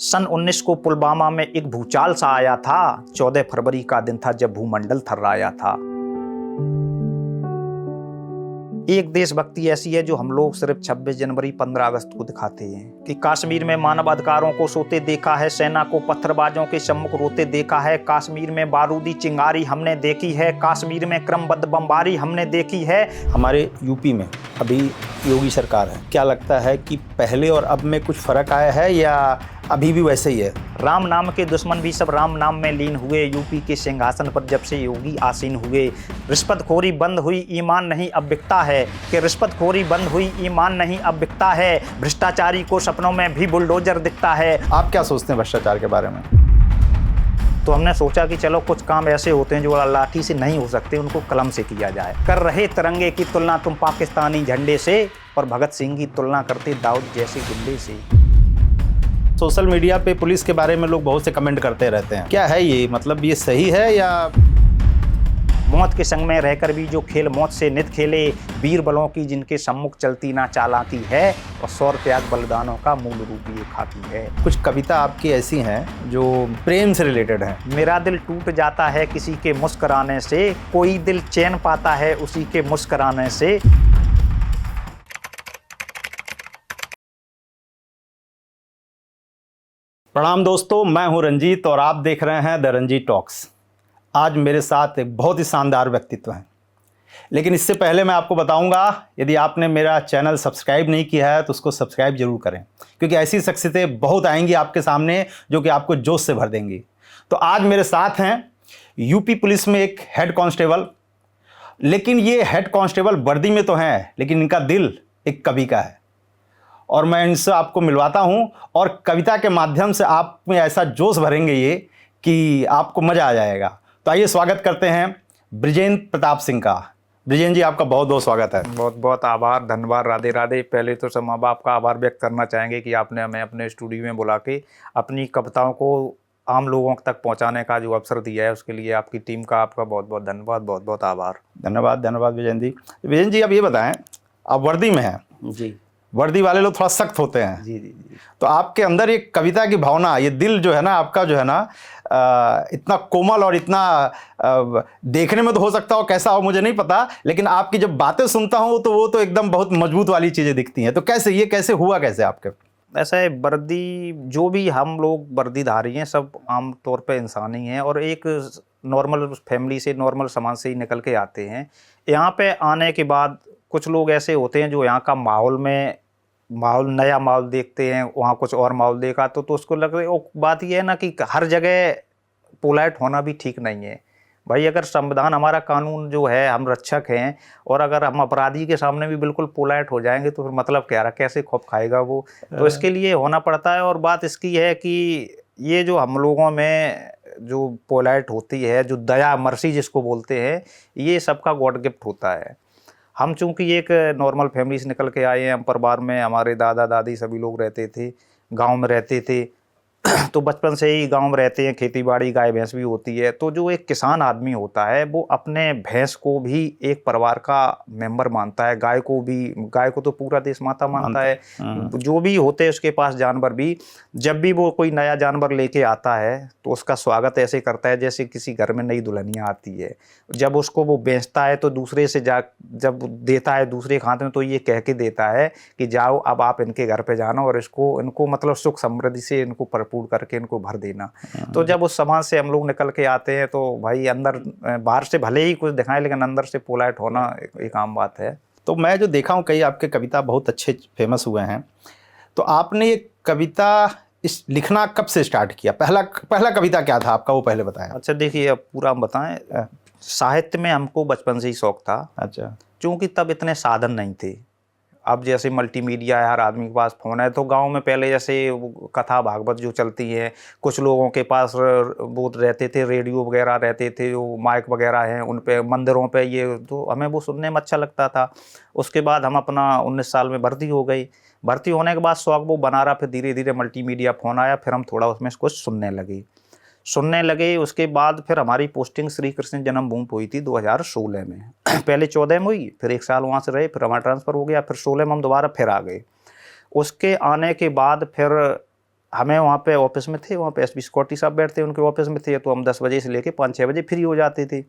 सन 19 को पुलवामा में एक भूचाल सा आया था। 14 फरवरी का दिन था जब भूमंडल थर्राया था। एक देशभक्ति ऐसी है जो हम लोग सिर्फ 26 जनवरी 15 अगस्त को दिखाते हैं कि कश्मीर में मानव अधिकारों को सोते देखा है, सेना को पत्थरबाजों के सम्मुख रोते देखा है, कश्मीर में बारूदी चिंगारी हमने देखी है, कश्मीर में क्रमबद्ध बमबारी हमने देखी है। हमारे यूपी में अभी योगी सरकार है, क्या लगता है कि पहले और अब में कुछ फर्क आया है या अभी भी वैसे ही है? राम नाम के दुश्मन भी सब राम नाम में लीन हुए। यूपी के सिंहासन पर जब से योगी आसीन हुए, रिश्वतखोरी बंद हुई, ईमान नहीं अब बिकता है कि रिश्वतखोरी बंद हुई, ईमान नहीं अब बिकता है। भ्रष्टाचारी को सपनों में भी बुलडोजर दिखता है। आप क्या सोचते हैं भ्रष्टाचार के बारे में? तो हमने सोचा कि चलो कुछ काम ऐसे होते हैं जो लाठी से नहीं हो सकते, उनको कलम से किया जाए। कर रहे तिरंगे की तुलना तुम पाकिस्तानी झंडे से, और भगत सिंह की तुलना करते दाऊद जैसे गुंडे से। सोशल मीडिया पे पुलिस के बारे में लोग बहुत से कमेंट करते रहते हैं, क्या है ये? मतलब ये सही है या? मौत के संग में रहकर भी जो खेल मौत से नित खेले, वीर बलों की जिनके सम्मुख चलती ना चालाकी है, और सौर त्याग बलिदानों का मूल रूप ये खाती है। कुछ कविता आपकी ऐसी हैं जो प्रेम से रिलेटेड हैं। मेरा दिल टूट जाता है किसी के मुस्कुराने से, कोई दिल चैन पाता है उसी के मुस्कुराने से। प्रणाम दोस्तों, मैं हूं रंजीत और आप देख रहे हैं द रंजीत टॉक्स। आज मेरे साथ एक बहुत ही शानदार व्यक्तित्व हैं, लेकिन इससे पहले मैं आपको बताऊंगा, यदि आपने मेरा चैनल सब्सक्राइब नहीं किया है तो उसको सब्सक्राइब जरूर करें, क्योंकि ऐसी शख्सियतें बहुत आएंगी आपके सामने जो कि आपको जोश से भर देंगी। तो आज मेरे साथ हैं यूपी पुलिस में एक हेड कांस्टेबल, लेकिन ये हेड कांस्टेबल वर्दी में तो हैं, लेकिन इनका दिल एक कवि का है, और मैं इनसे आपको मिलवाता हूं और कविता के माध्यम से आप में ऐसा जोश भरेंगे ये कि आपको मज़ा आ जाएगा। तो आइए स्वागत करते हैं बृजेंद्र प्रताप सिंह का। बृजेंद्र जी, आपका बहुत बहुत स्वागत है। बहुत बहुत आभार, धन्यवाद, राधे राधे। पहले तो सब माँ बाप का आभार व्यक्त करना चाहेंगे कि आपने हमें अपने स्टूडियो में बुला के अपनी कविताओं को आम लोगों तक पहुंचाने का जो अवसर दिया है, उसके लिए आपकी टीम का आपका बहुत बहुत धन्यवाद, बहुत बहुत आभार। धन्यवाद धन्यवाद बृजेंद्र जी। बृजेंद्र जी, अब ये बताएं, आप वर्दी में हैं जी। वर्दी वाले लोग थोड़ा सख्त होते हैं। जी जी जी। तो आपके अंदर एक कविता की भावना, ये दिल जो है ना आपका, जो है ना इतना कोमल और इतना देखने में तो हो सकता हो कैसा हो मुझे नहीं पता, लेकिन आपकी जब बातें सुनता हूँ तो वो तो एकदम बहुत मजबूत वाली चीज़ें दिखती हैं। तो कैसे ये कैसे हुआ, कैसे आपके? ऐसा है, वर्दी जो भी हम लोग वर्दीधारी हैं सब आम तौर पे इंसान ही हैं, और एक नॉर्मल फैमिली से, नॉर्मल समाज से ही निकल के आते हैं। यहाँ पे आने के बाद कुछ लोग ऐसे होते हैं जो यहाँ का नया माहौल देखते हैं, वहाँ कुछ और माहौल देखा तो उसको लग रहा है। बात यह है ना कि हर जगह पोलाइट होना भी ठीक नहीं है भाई। अगर संविधान, हमारा कानून जो है, हम रक्षक हैं, और अगर हम अपराधी के सामने भी बिल्कुल पोलाइट हो जाएंगे तो फिर मतलब क्या रहा, कैसे खौफ खाएगा वो? तो इसके लिए होना पड़ता है। और बात इसकी है कि ये जो हम लोगों में जो पोलाइट होती है, जो दया मर्सी जिसको बोलते हैं, ये सबका गॉड गिफ्ट होता है। हम चूंकि एक नॉर्मल फैमिली से निकल के आए हैं, हम परिवार में हमारे दादा दादी सभी लोग रहते थे, गांव में रहते थे। तो बचपन से ही गांव में रहते हैं, खेती बाड़ी, गाय भैंस भी होती है। तो जो एक किसान आदमी होता है वो अपने भैंस को भी एक परिवार का मेंबर मानता है, गाय को तो पूरा देश माता मानता है। जो भी होते हैं उसके पास जानवर भी, जब भी वो कोई नया जानवर लेके आता है तो उसका स्वागत ऐसे करता है जैसे किसी घर में नई दुल्हनिया आती है। जब उसको वो बेचता है तो दूसरे से जब देता है दूसरे के हाथ में, तो ये कह के देता है कि जाओ अब आप इनके घर पे जाना और इनको मतलब सुख समृद्धि से इनको भरपूर करके इनको भर देना। तो जब उस समाज से हम लोग निकल के आते हैं तो भाई अंदर, बाहर से भले ही कुछ दिखाएं लेकिन अंदर से पोलाइट होना एक आम बात है। तो मैं जो देखा हूँ, कई आपके कविता बहुत अच्छे फेमस हुए हैं। तो आपने ये कविता लिखना कब से स्टार्ट किया? पहला कविता क्या था आपका, वो पहले बताएं। अच्छा देखिए, अब पूरा हम बताएं। साहित्य में हमको बचपन से ही शौक था। अच्छा। क्योंकि तब इतने साधन नहीं थे। अब जैसे मल्टीमीडिया है, हर आदमी के पास फ़ोन है। तो गांव में पहले जैसे कथा भागवत जो चलती है, कुछ लोगों के पास वो रहते थे, रेडियो वगैरह रहते थे, जो माइक वगैरह हैं उन पे, मंदिरों पे, ये तो हमें वो सुनने में अच्छा लगता था। उसके बाद हम अपना 19 साल में भर्ती हो गई। भर्ती होने के बाद शौक वो बना रहा, फिर धीरे धीरे मल्टीमीडिया फ़ोन आया, फिर हम थोड़ा उसमें कुछ सुनने लगे। उसके बाद फिर हमारी पोस्टिंग श्री कृष्ण जन्मभूमि हुई थी 2016 में। पहले 14 में हुई, फिर 1 साल वहाँ से रहे, फिर हमारा ट्रांसफ़र हो गया, फिर 16 में हम दोबारा फिर आ गए। उसके आने के बाद फिर हमें वहाँ पे ऑफिस में थे, वहाँ पे एसपी सिक्योरिटी साहब बैठते उनके ऑफिस में थे, तो हम 10 बजे से लेके 5-6 बजे फ्री हो जाते थे।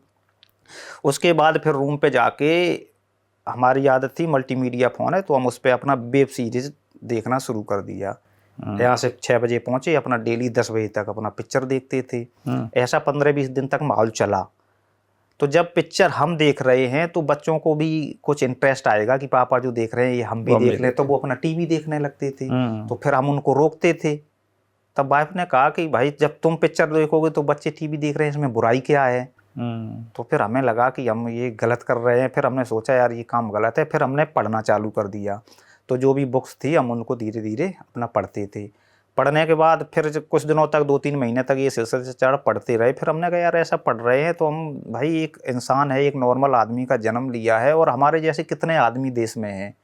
उसके बाद फिर रूम पे जाके हमारी आदत थी, मल्टीमीडिया फ़ोन है तो हम उस पर अपना वेब सीरीज़ देखना शुरू कर दिया। यहाँ से 6 बजे पहुँचे, अपना डेली 10 बजे तक अपना पिक्चर देखते थे। ऐसा 15-20 दिन तक माहौल चला। तो जब पिक्चर हम देख रहे हैं तो बच्चों को भी कुछ इंटरेस्ट आएगा कि पापा जो देख रहे हैं ये हम भी देख लें, तो वो अपना टीवी देखने लगते थे। तो फिर हम उनको रोकते थे। तब वाइफ ने कहा कि भाई जब तुम पिक्चर देखोगे तो बच्चे टीवी देख रहे हैं, इसमें बुराई क्या है। तो फिर हमें लगा कि हम ये गलत कर रहे हैं। फिर हमने सोचा यार ये काम गलत है। फिर हमने पढ़ना चालू कर दिया। तो जो भी बुक्स थी हम उनको धीरे धीरे अपना पढ़ते थे। पढ़ने के बाद फिर कुछ दिनों तक 2-3 महीने तक ये सिलसिले से चढ़ पढ़ते रहे। फिर हमने कहा यार ऐसा पढ़ रहे हैं तो हम भाई एक इंसान है, एक नॉर्मल आदमी का जन्म लिया है और हमारे जैसे कितने आदमी देश में हैं,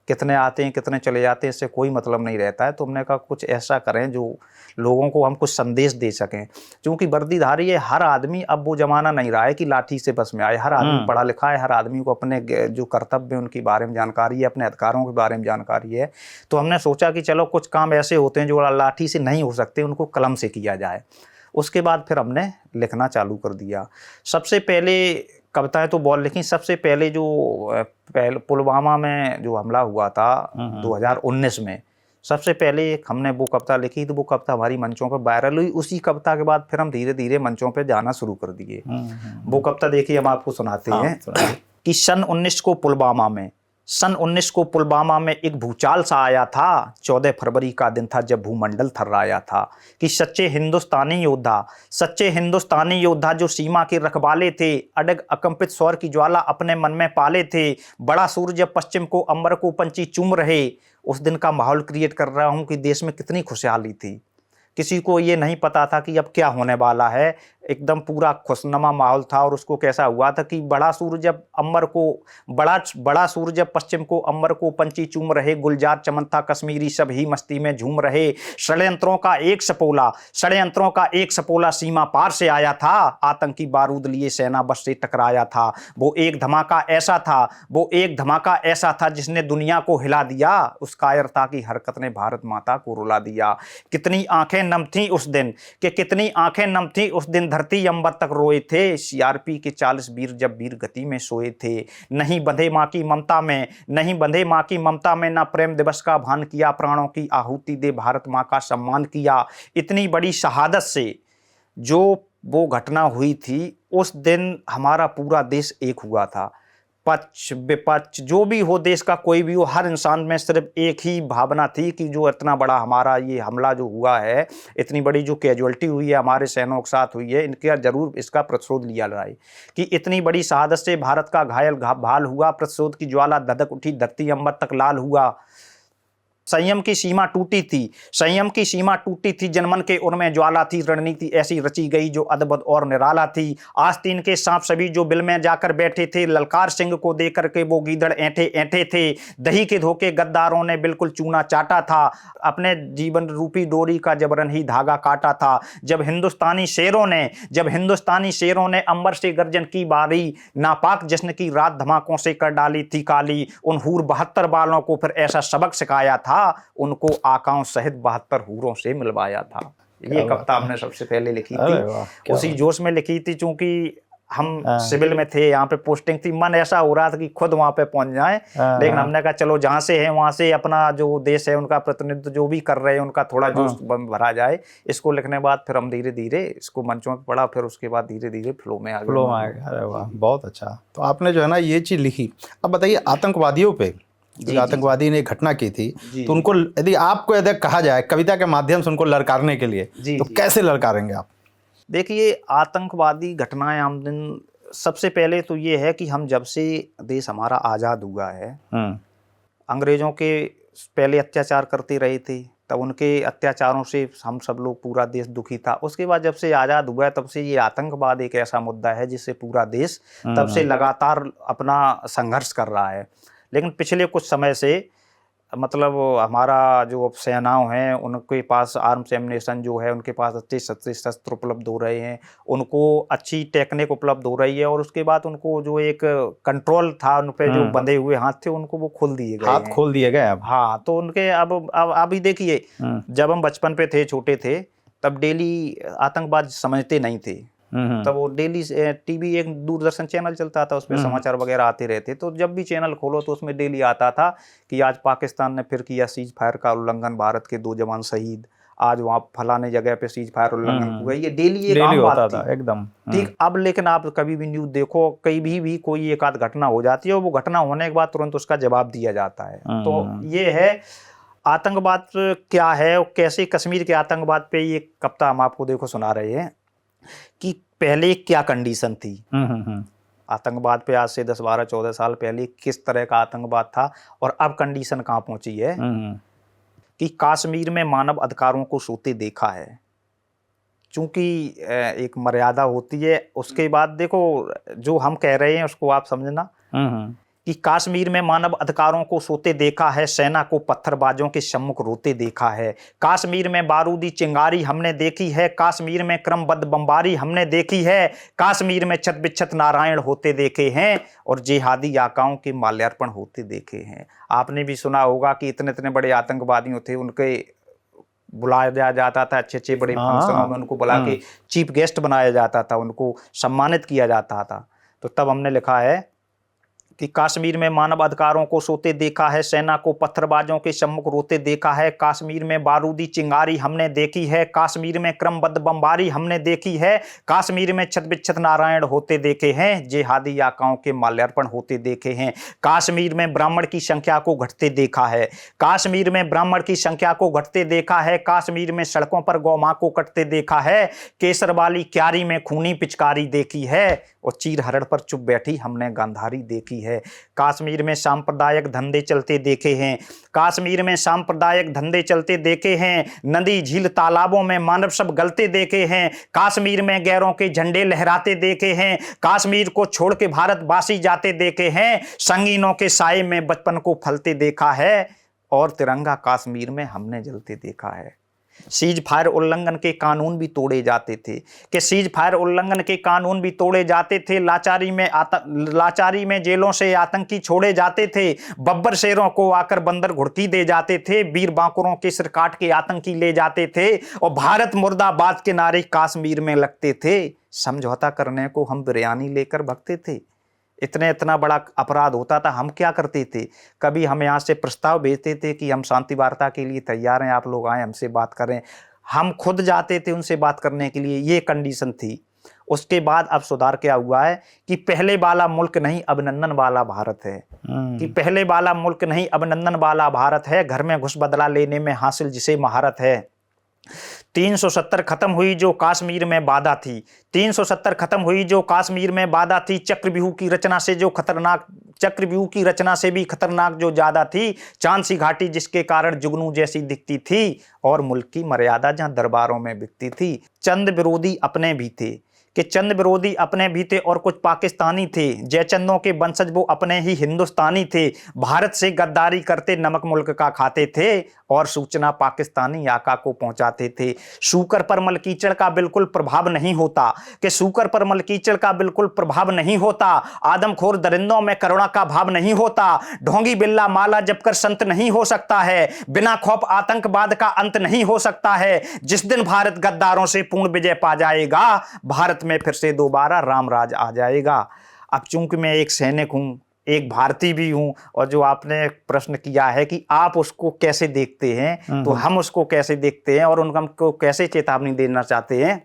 कितने आते हैं कितने चले जाते हैं, इससे कोई मतलब नहीं रहता है। तो हमने कहा कुछ ऐसा करें जो लोगों को हम कुछ संदेश दे सकें। क्योंकि वर्दीधारी है हर आदमी, अब वो ज़माना नहीं रहा है कि लाठी से बस में आए। हर आदमी पढ़ा लिखा है, हर आदमी को अपने जो कर्तव्य है उनके बारे में जानकारी है, अपने अधिकारों के बारे में जानकारी है। तो हमने सोचा कि चलो कुछ काम ऐसे होते हैं जो लाठी से नहीं हो सकते, उनको कलम से किया जाए। उसके बाद फिर हमने लिखना चालू कर दिया। सबसे पहले कविताएं तो बहुत लिखी। सबसे पहले जो पुलवामा में जो हमला हुआ था 2019 में, सबसे पहले एक हमने वो कविता लिखी। तो वो कविता हमारी मंचों पर वायरल हुई। उसी कविता के बाद फिर हम धीरे धीरे मंचों पर जाना शुरू कर दिए। वो कविता देखिए हम आपको सुनाते हैं कि सन 19 को पुलवामा में एक भूचाल सा आया था। 14 फरवरी का दिन था जब भूमंडल थर्राया था। कि सच्चे हिंदुस्तानी योद्धा जो सीमा के रखवाले थे, अडग अकंपित स्वर की ज्वाला अपने मन में पाले थे। बड़ा सूरज पश्चिम को अंबर को पंछी चूम रहे। उस दिन का माहौल क्रिएट कर रहा हूँ कि देश में कितनी खुशहाली थी। किसी को ये नहीं पता था कि अब क्या होने वाला है। एकदम पूरा खुशनुमा माहौल था। और उसको कैसा हुआ था कि बड़ा सूरज पश्चिम को अंबर को पंछी चूम रहे। गुलजार चमन था कश्मीरी सब ही मस्ती में झूम रहे। षड्यंत्रों का एक सपोला सीमा पार से आया था। आतंकी बारूद लिए सेना बस से टकराया था। वो एक धमाका ऐसा था जिसने दुनिया को हिला दिया। उस कायरता की हरकत ने भारत माता को रुला दिया। कितनी आंखें नम थी उस दिन धरती अंबर तक रोए थे। सीआरपी के 40 वीर जब वीर गति में सोए थे। नहीं बंधे मां की ममता में ना प्रेम दिवस का भान किया। प्राणों की आहुति दे भारत मां का सम्मान किया। इतनी बड़ी शहादत से जो वो घटना हुई थी, उस दिन हमारा पूरा देश एक हुआ था। पक्ष विपक्ष जो भी हो, देश का कोई भी हो, हर इंसान में सिर्फ एक ही भावना थी कि जो इतना बड़ा हमारा ये हमला जो हुआ है, इतनी बड़ी जो कैजुअलिटी हुई है हमारे सैनिकों के साथ हुई है, इनका जरूर इसका प्रतिशोध लिया जाए। कि इतनी बड़ी शहादत से भारत का घायल भाल हुआ। प्रतिशोध की ज्वाला धधक उठी, धरती अंबर तक लाल हुआ। संयम की सीमा टूटी थी। जनमन के उनमें ज्वाला थी। रणनीति ऐसी रची गई जो अद्भुत और निराला थी। आस्तीन के सांप सभी जो बिल में जाकर बैठे थे। ललकार सिंह को देकर के वो गीदड़ ऐंठे थे। दही के धोखे गद्दारों ने बिल्कुल चूना चाटा था। अपने जीवन रूपी डोरी का जबरन ही धागा काटा था। जब हिंदुस्तानी शेरों ने अंबर से गर्जन की बारी। नापाक जश्न की रात धमाकों से कर डाली थी काली। उन हूर 72 बालों को फिर ऐसा सबक सिखाया था। उनको आकाओं सहित 72 हूरों से मिलवाया था। ये कविता हमने सबसे पहले लिखी थी। उसी जोश में लिखी थी चूंकि हम सिविल में थे, यहाँ पे पोस्टिंग थी। मन ऐसा हो रहा था कि खुद वहाँ पे पहुंच जाए। लेकिन हमने कहा चलो जहाँ से है वहाँ से अपना जो देश है उनका प्रतिनिधित्व जो भी कर रहे हैं उनका थोड़ा जोश भरा जाए। इसको लिखने के बाद फिर हम धीरे धीरे इसको मंचों पर पढ़ा। फिर उसके बाद धीरे धीरे फ्लो में आ गया। अरे वाह, बहुत अच्छा। तो आपने जो है ना ये चीज़ लिखी। अब बताइए आतंकवादियों पे, आतंकवादी ने घटना की थी, तो उनको यदि कहा जाए कविता के माध्यम से उनको ललकारने के लिए, तो कैसे ललकारेंगे आप? देखिए आतंकवादी घटनाएं आम दिन, सबसे पहले तो ये है कि हम जब से देश हमारा आज़ाद हुआ है, अंग्रेजों के पहले अत्याचार करते रहे थे, तब उनके अत्याचारों से हम सब लोग पूरा देश दुखी था। उसके बाद जब से आज़ाद हुआ है तब से ये आतंकवाद एक ऐसा मुद्दा है जिससे पूरा देश तब से लगातार अपना संघर्ष कर रहा है। लेकिन पिछले कुछ समय से मतलब हमारा जो सेनाओं हैं उनके पास आर्म्स एम्युनिशन जो है, उनके पास अच्छे शस्त्र उपलब्ध हो रहे हैं, उनको अच्छी टेक्निक उपलब्ध हो रही है, और उसके बाद उनको जो एक कंट्रोल था उन पे जो बंधे हुए हाथ थे उनको वो खोल दिए गए हाथ हैं। खोल दिए गए अब। हाँ, तो उनके अब अभी देखिए, जब हम बचपन पे थे, छोटे थे, तब डेली आतंकवाद समझते नहीं थे। तब वो डेली टीवी, एक दूरदर्शन चैनल चलता था, उसमें समाचार वगैरह आते रहते, तो जब भी चैनल खोलो तो उसमें डेली आता था कि आज पाकिस्तान ने फिर किया सीज फायर का उल्लंघन, भारत के 2 जवान शहीद, आज वहाँ फलाने जगह पे सीज फायर उल्लंघन हुआ। ये डेली एक आम बात थी एकदम। ठीक। अब लेकिन आप कभी भी न्यूज़ देखो, कहीं भी कोई एक आध घटना हो जाती है, और वो घटना होने के बाद तुरंत उसका जवाब दिया जाता है। तो ये है आतंकवाद क्या है और कैसे कश्मीर के आतंकवाद पे ये कविता हम आपको देखो सुना रहे हैं कि पहले क्या कंडीशन थी आतंकवाद पे। आज से 10, 12, 14 साल पहले किस तरह का आतंकवाद था, और अब कंडीशन कहाँ पहुंची है कि कश्मीर में मानव अधिकारों को सोते देखा है। चूंकि एक मर्यादा होती है, उसके बाद देखो जो हम कह रहे हैं उसको आप समझना कि कश्मीर में मानव अधिकारों को सोते देखा है, सेना को पत्थरबाजों के सम्मुख रोते देखा है, कश्मीर में बारूदी चिंगारी हमने देखी है, कश्मीर में क्रमबद्ध बमबारी हमने देखी है, कश्मीर में छत बिच्छत नारायण होते देखे हैं, और जिहादी आकाओं के माल्यार्पण होते देखे हैं। आपने भी सुना होगा कि इतने इतने बड़े आतंकवादियों थे, उनके बुलाया जाता था अच्छे अच्छे बड़े फंक्शनों में, उनको बुला के चीफ गेस्ट बनाया जाता था, उनको सम्मानित किया जाता था। तो तब हमने लिखा है कि कश्मीर में मानव अधिकारों को सोते देखा है, सेना को पत्थरबाजों के सम्मुख रोते देखा है, कश्मीर में बारूदी चिंगारी हमने देखी है, कश्मीर में क्रमबद्ध बमबारी हमने देखी है, कश्मीर में छत बिच्छत नारायण होते देखे हैं, जिहादी आकाओं के माल्यार्पण होते देखे हैं, कश्मीर में ब्राह्मण की संख्या को घटते देखा है, कश्मीर में ब्राह्मण की संख्या को घटते देखा है, कश्मीर में सड़कों पर गौमां को कटते देखा है, केसर वाली क्यारी में खूनी पिचकारी देखी है, और चीर हरण पर चुप बैठी हमने गांधारी देखी है, कश्मीर में सांप्रदायिक धंधे चलते देखे हैं, कश्मीर में सांप्रदायिक धंधे चलते देखे हैं, नदी झील तालाबों में मानव सब गलते देखे हैं, कश्मीर में गैरों के झंडे लहराते देखे हैं, कश्मीर को छोड़ के भारतवासी जाते देखे हैं, संगीनों के साए में बचपन को फलते देखा है, और तिरंगा कश्मीर में हमने जलते देखा है। सीज फायर उल्लंघन के कानून भी तोड़े जाते थे, कि सीज फायर उल्लंघन के कानून भी तोड़े जाते थे, लाचारी में जेलों से आतंकी छोड़े जाते थे, बब्बर शेरों को आकर बंदर घुड़की दे जाते थे, वीर बांकुरों के सिर काट के आतंकी ले जाते थे, और भारत मुर्दाबाद के नारे कश्मीर में लगते थे, समझौता करने को हम बिरयानी लेकर भगते थे। इतना बड़ा अपराध होता था, हम क्या करते थे, कभी हम यहाँ से प्रस्ताव भेजते थे कि हम शांति वार्ता के लिए तैयार हैं, आप लोग आए हमसे बात करें, हम खुद जाते थे उनसे बात करने के लिए, ये कंडीशन थी। उसके बाद अब सुधार क्या हुआ है कि पहले वाला मुल्क नहीं अभिनंदन वाला भारत है, कि पहले वाला मुल्क नहीं अभिनंदन वाला भारत है, घर में घुस बदला लेने में हासिल जिसे महारत है। 370 खत्म हुई जो कश्मीर में बाधा थी, 370 खत्म हुई जो कश्मीर में बाधा थी, चक्रव्यूह की रचना से भी खतरनाक जो ज्यादा थी, चांद सी घाटी जिसके कारण जुगनू जैसी दिखती थी, और मुल्क की मर्यादा जहां दरबारों में बिकती थी। चंद विरोधी अपने भी थे, कि चंद विरोधी अपने भी थे और कुछ पाकिस्तानी थे, जयचंदों के वंशज वो अपने ही हिंदुस्तानी थे, भारत से गद्दारी करते नमक मुल्क का खाते थे, और सूचना पाकिस्तानी आका को पहुंचाते थे। शूकर पर मलकीचड़ का बिल्कुल प्रभाव नहीं होता, कि शूकर पर मलकीचड़ का बिल्कुल प्रभाव नहीं होता, आदमखोर दरिंदों में करुणा का भाव नहीं होता, ढोंगी बिल्ला माला जपकर संत नहीं हो सकता है, बिना खौफ आतंकवाद का अंत नहीं हो सकता है, जिस दिन भारत गद्दारों से पूर्ण विजय पा जाएगा, भारत में फिर से दोबारा राम राज आ जाएगा। अब चूंकि मैं एक सैनिक हूं, एक भारतीय भी हूं, और जो आपने प्रश्न किया है कि आप उसको कैसे देखते हैं, तो हम उसको कैसे देखते हैं और उनको कैसे चेतावनी देना चाहते हैं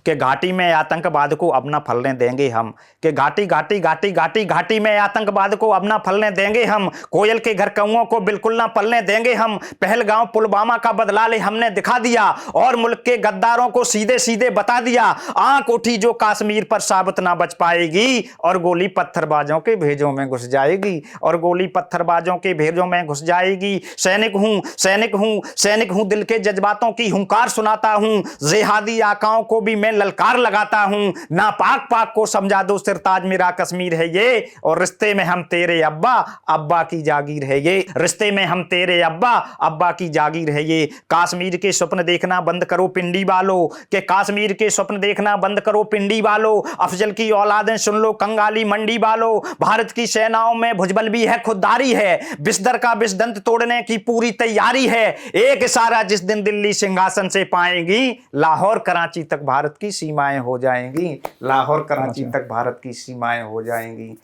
कि घाटी में आतंकवाद को अब ना फैलने देंगे हम, कि घाटी में आतंकवाद को अब ना फैलने देंगे हम, कोयल के घर कौओं को बिल्कुल ना पलने देंगे हम, पहलगांव पुलवामा का बदला ले हमने दिखा दिया, और मुल्क के गद्दारों को सीधे सीधे बता दिया, आंख उठी जो कश्मीर पर साबित ना बच पाएगी, और गोली पत्थरबाजों के भेजों में घुस जाएगी, और गोली पत्थरबाजों के भेजों में घुस जाएगी। सैनिक हूं दिल के जज्बातों की हुंकार सुनाता हूं, जिहादी आकाओं को भी मैं ललकार लगाता हूं, ना पाक पाक को समझा दो सिरताज मेरा कश्मीर है ये, और रिश्ते में हम तेरे अब्बा अब्बा की जागीर है ये, रिश्ते में हम तेरे अब्बा अब्बा की जागीर है ये। कश्मीर के स्वप्न देखना बंद करो पिंडी वालों, के कश्मीर के स्वप्न देखना बंद करो पिंडी वालों, अफजल की औलादें सुन लो कंगाली मंडी वालों, भारत की सेनाओं में भुजबल भी है खुददारी है, बिस्तर का विषदंत तोड़ने की पूरी तैयारी है, एक इशारा जिस दिन दिल्ली सिंहासन से पाएंगी, लाहौर कराची तक भारत की सीमाएं हो जाएंगी, लाहौर कराची तक भारत की सीमाएं हो जाएंगी।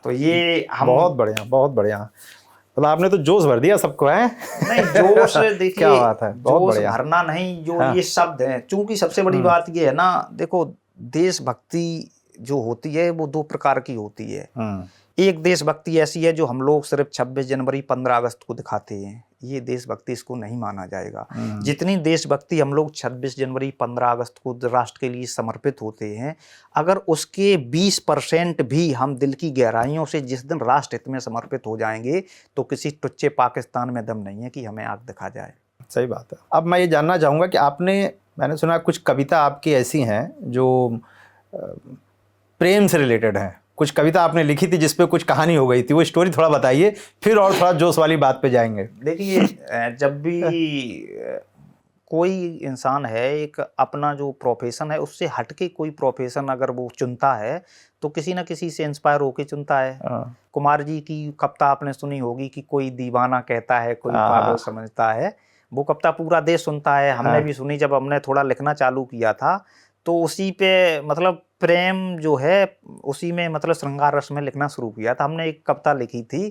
तो ये हम बहुत बढ़िया, बहुत बढ़िया। मतलब आपने तो जोश भर दिया सबको, है? नहीं, जोश देखिए, क्या बात है, बहुत जोश बढ़िया। भरना नहीं, जो हाँ। ये शब्द है, चूंकि सबसे बड़ी बात ये है ना, देखो देशभक्ति जो होती है वो दो प्रकार की होती है। एक देशभक्ति ऐसी है जो हम लोग सिर्फ 26 जनवरी 15 अगस्त को दिखाते हैं, ये देशभक्ति इसको नहीं माना जाएगा। जितनी देशभक्ति हम लोग 26 जनवरी 15 अगस्त को राष्ट्र के लिए समर्पित होते हैं, अगर उसके 20% भी हम दिल की गहराइयों से जिस दिन राष्ट्र हित में समर्पित हो जाएंगे, तो किसी टुच्चे पाकिस्तान में दम नहीं है कि हमें आग दिखा जाए। सही बात है। अब मैं ये जानना चाहूँगा कि मैंने सुना कुछ कविता आपकी ऐसी हैं जो प्रेम से रिलेटेड हैं, कुछ कविता आपने लिखी थी जिसपे कुछ कहानी हो गई थी, वो स्टोरी थोड़ा बताइए, फिर और थोड़ा जोश वाली बात पे जाएंगे। देखिए, जब भी कोई इंसान है, एक अपना जो प्रोफेशन है उससे हटके कोई प्रोफेशन अगर वो चुनता है, तो किसी ना किसी से इंस्पायर होके चुनता है। कुमार जी की कविता आपने सुनी होगी कि कोई दीवाना कहता है, कोई पागल समझता है, वो कविता पूरा देश सुनता है। हमने भी सुनी, जब हमने थोड़ा लिखना चालू किया था तो उसी पे मतलब प्रेम जो है उसी में मतलब श्रृंगार रस में लिखना शुरू किया था। हमने एक कविता लिखी थी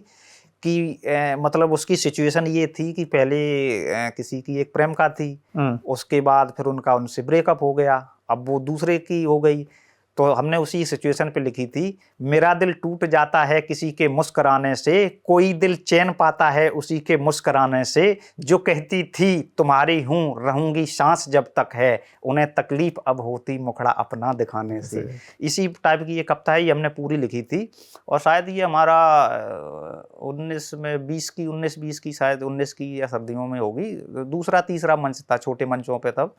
कि मतलब उसकी सिचुएशन ये थी कि पहले किसी की एक प्रेम का थी, उसके बाद फिर उनका उनसे ब्रेकअप हो गया, अब वो दूसरे की हो गई, तो हमने उसी सिचुएशन पे लिखी थी, मेरा दिल टूट जाता है किसी के मुस्कुराने से, कोई दिल चैन पाता है उसी के मुस्कुराने से, जो कहती थी तुम्हारी हूँ रहूंगी सांस जब तक है, उन्हें तकलीफ अब होती मुखड़ा अपना दिखाने से। इसी टाइप की ये कविता ही हमने पूरी लिखी थी, और शायद ये हमारा 19-20 की शायद 19 की या सर्दियों में होगी, दूसरा तीसरा मंच था, छोटे मंचों पे तब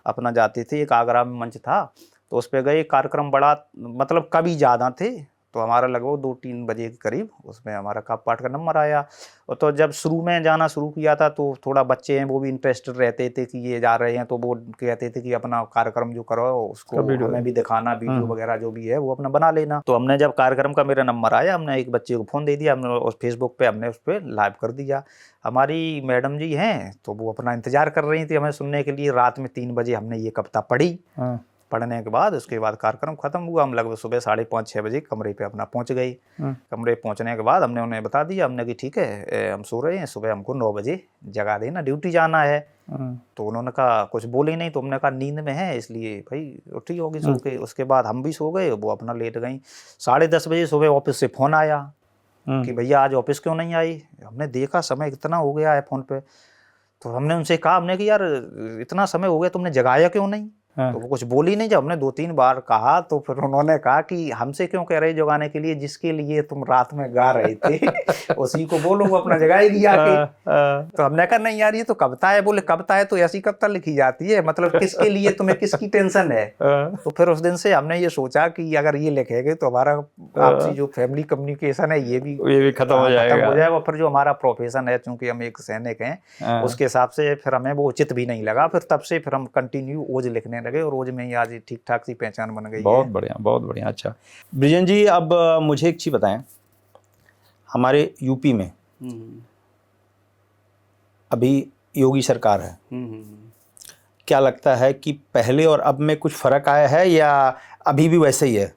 अपना जाते थे। एक आगरा में मंच था, तो उस पे गए, कार्यक्रम बड़ा मतलब कवि ज़्यादा थे, तो हमारा लगभग 2-3 बजे के करीब उसमें हमारा काव्य पाठ का नंबर आया। और तो जब शुरू में जाना शुरू किया था तो थोड़ा बच्चे हैं वो भी इंटरेस्टेड रहते थे कि ये जा रहे हैं, तो वो कहते थे कि अपना कार्यक्रम जो करो उसको हमें भी दिखाना, वीडियो वगैरह जो भी है वो अपना बना लेना। तो हमने जब कार्यक्रम का मेरा नंबर आया, हमने एक बच्चे को फ़ोन दे दिया, हमने उस फेसबुक पे हमने उस पर लाइव कर दिया। हमारी मैडम जी हैं तो वो अपना इंतज़ार कर रही थी हमें सुनने के लिए। रात में 3 बजे हमने ये कविता पढ़ी, पढ़ने के बाद उसके बाद कार्यक्रम खत्म हुआ, हम लगभग सुबह 5:30-6 बजे कमरे पे अपना पहुंच गए। कमरे पहुंचने के बाद हमने उन्हें बता दिया, हमने कि ठीक है हम सो रहे हैं, सुबह हमको 9 बजे जगा देना, ड्यूटी जाना है। तो उन्होंने कहा, कुछ बोले नहीं, तो हमने कहा नींद में है इसलिए भाई उठी होगी सो के। उसके बाद हम भी सो गए, वो अपना लेट गई। 10:30 बजे सुबह ऑफिस से फ़ोन आया कि भैया आज ऑफिस क्यों नहीं आई। हमने देखा समय कितना हो गया है फ़ोन पे, तो हमने उनसे कहा, हमने कि यार इतना समय हो गया तुमने जगाया क्यों नहीं। तो वो कुछ बोली नहीं। जब हमने 2-3 बार कहा तो फिर उन्होंने कहा कि हमसे क्यों कह रहे जगाने के लिए, जिसके लिए तुम रात में गा रहे थे उसी को बोलो, वो अपना जगाएगी आके। तो हमने कहा नहीं यार ये तो कविता है। बोले कविता है तो ऐसी कविता लिखी जाती है, मतलब किसके लिए, तुम्हें किसकी टेंशन है। तो फिर उस दिन से हमने ये सोचा कि अगर ये लिखेंगे तो हमारा आपसी जो फैमिली कम्युनिकेशन है ये भी खत्म हो जाएगा। फिर जो हमारा प्रोफेशन है, चूंकि हम एक सैनिक हैं, उसके हिसाब से फिर हमें वो उचित भी नहीं लगा। फिर तब से फिर हम कंटिन्यू ओज लिखने लगे, और रोज में ही आज ठीक ठाक सी पहचान बन गई। बहुत बढ़िया, बहुत बढ़िया। अच्छा ब्रिजेन जी, अब मुझे एक चीज़ बताएं, हमारे यूपी में अभी योगी सरकार है, क्या लगता है कि पहले और अब में कुछ फर्क आया है या अभी भी वैसे ही है?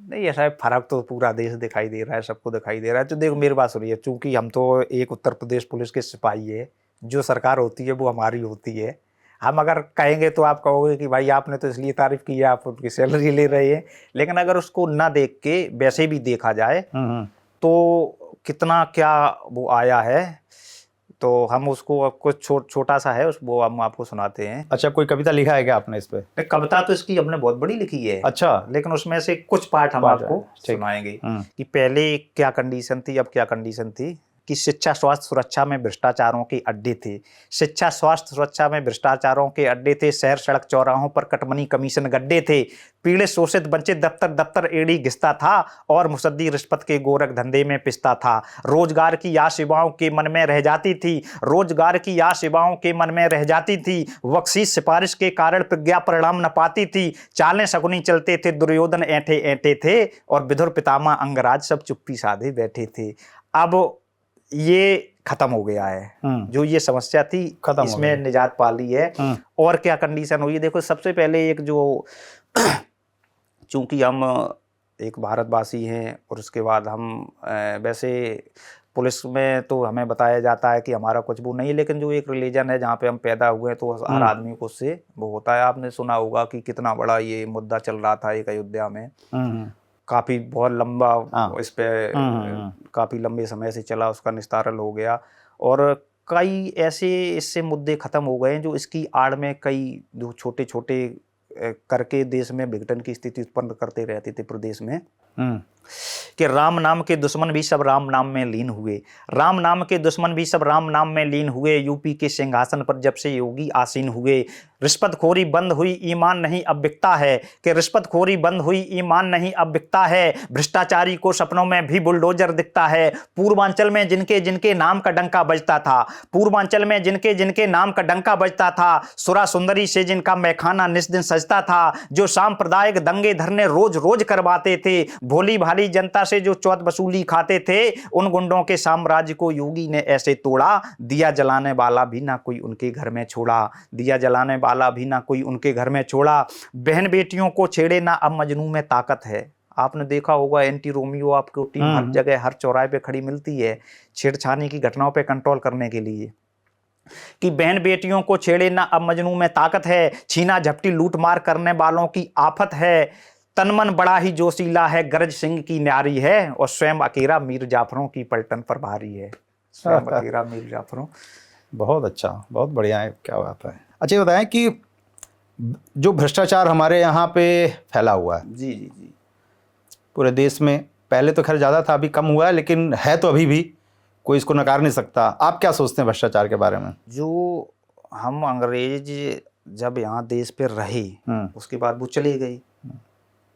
नहीं, ऐसा फर्क तो पूरा देश दिखाई दे रहा है, सबको दिखाई दे रहा है। तो देखो मेरी बात सुनिए, चूंकि हम तो एक उत्तर प्रदेश पुलिस के सिपाही है, जो सरकार होती है वो हमारी होती है। हम अगर कहेंगे तो आप कहोगे कि भाई आपने तो इसलिए तारीफ की है, आप उनकी सैलरी ले रहे हैं, लेकिन अगर उसको ना देख के वैसे भी देखा जाए तो कितना क्या वो आया है, तो हम उसको कुछ छोटा सा है वो हम आपको सुनाते हैं। अच्छा, कोई कविता लिखा है क्या आपने इस पे? कविता तो इसकी हमने बहुत बड़ी लिखी है। अच्छा, लेकिन उसमें से कुछ पार्ट हम आपको सुनाएंगे कि पहले क्या कंडीशन थी, अब क्या कंडीशन थी। कि शिक्षा स्वास्थ्य सुरक्षा में भ्रष्टाचारों के अड्डे थे। शिक्षा स्वास्थ्य सुरक्षा में भ्रष्टाचारों के अड्डे थे। शहर सड़क चौराहों पर कटमनी कमीशन गड्ढे थे। पीड़ित शोषित वंचित दफ्तर दफ्तर एड़ी घिसता था और मुसद्दी रिश्वत के गोरख धंधे में पिसता था। रोजगार की आस युवाओं के मन में रह जाती थी। रोजगार की आस युवाओं के मन में रह जाती थी। बख्शीश सिफारिश के कारण प्रज्ञा परिणाम न पाती थी। चालें शकुनी चलते थे, दुर्योधन ऐंठे ऐंठे थे और विधुर पितामह अंगराज सब चुप्पी साधे बैठे थे। अब ये खत्म हो गया है। जो ये समस्या थी खत्म इसमें निजात पा ली है। और क्या कंडीशन हुई, देखो सबसे पहले एक जो चूंकि हम एक भारतवासी हैं और उसके बाद हम वैसे पुलिस में तो हमें बताया जाता है कि हमारा कुछ वो नहीं, लेकिन जो एक रिलीजन है जहाँ पे हम पैदा हुए हैं तो हर आदमी को उससे वो होता है। आपने सुना होगा कि कितना बड़ा ये मुद्दा चल रहा था एक अयोध्या में, काफ़ी बहुत लंबा इस पे काफ़ी लंबे समय से चला, उसका निस्तारण हो गया और कई ऐसे इससे मुद्दे ख़त्म हो गए हैं जो इसकी आड़ में कई जो छोटे छोटे करके देश में विघटन की स्थिति उत्पन्न करते रहते थे प्रदेश में। कि राम नाम के दुश्मन भी सब राम नाम में लीन हुए। राम नाम के दुश्मन भी सब राम नाम में लीन हुए। यूपी के सिंहासन पर जब से योगी आसीन हुए। रिश्वतखोरी बंद हुई, ईमान नहीं अब बिकता है। कि रिश्वतखोरी बंद हुई, ईमान नहीं अब बिकता है। भ्रष्टाचारी को सपनों में भी बुलडोजर दिखता है। पूर्वांचल में जिनके जिनके नाम का डंका बजता था, पूर्वांचल में जिनके जिनके नाम का डंका बजता था, सुरा सुंदरी से जिनका मैखाना निस्दिन सजता था, जो सांप्रदायिक दंगे धरने रोज रोज करवाते थे, भोली भाली जनता से जो चौथ वसूली खाते थे, उन गुंडों के साम्राज्य को योगी ने ऐसे तोड़ा। दिया जलाने वाला भी ना कोई उनके घर में छोड़ा। दिया जलाने वाला भी ना कोई उनके घर में छोड़ा। बहन बेटियों को छेड़े ना अब मजनू में ताकत है। आपने देखा होगा एंटी रोमियो आपको टीम हर जगह हर चौराहे पे खड़ी मिलती है छेड़छानी की घटनाओं पे कंट्रोल करने के लिए। कि बहन बेटियों को छेड़े ना अब मजनू में ताकत है। छीना झपटी लूट मार करने वालों की आफत है। तनमन बड़ा ही जोशीला है, गरज सिंह की न्यारी है और स्वयं अकेला मीर जाफरों की पलटन पर भारी है। स्वयं अकेला मीर जाफरों। बहुत अच्छा, बहुत बढ़िया है, क्या बात है। अच्छा ये बताएं कि जो भ्रष्टाचार हमारे यहाँ पे फैला हुआ है जी जी जी पूरे देश में, पहले तो खैर ज़्यादा था, अभी कम हुआ है, लेकिन है तो अभी भी, कोई इसको नकार नहीं सकता। आप क्या सोचते हैं भ्रष्टाचार के बारे में? जो हम अंग्रेज जब यहाँ देश पे रहे उसके बाद वो चले गए,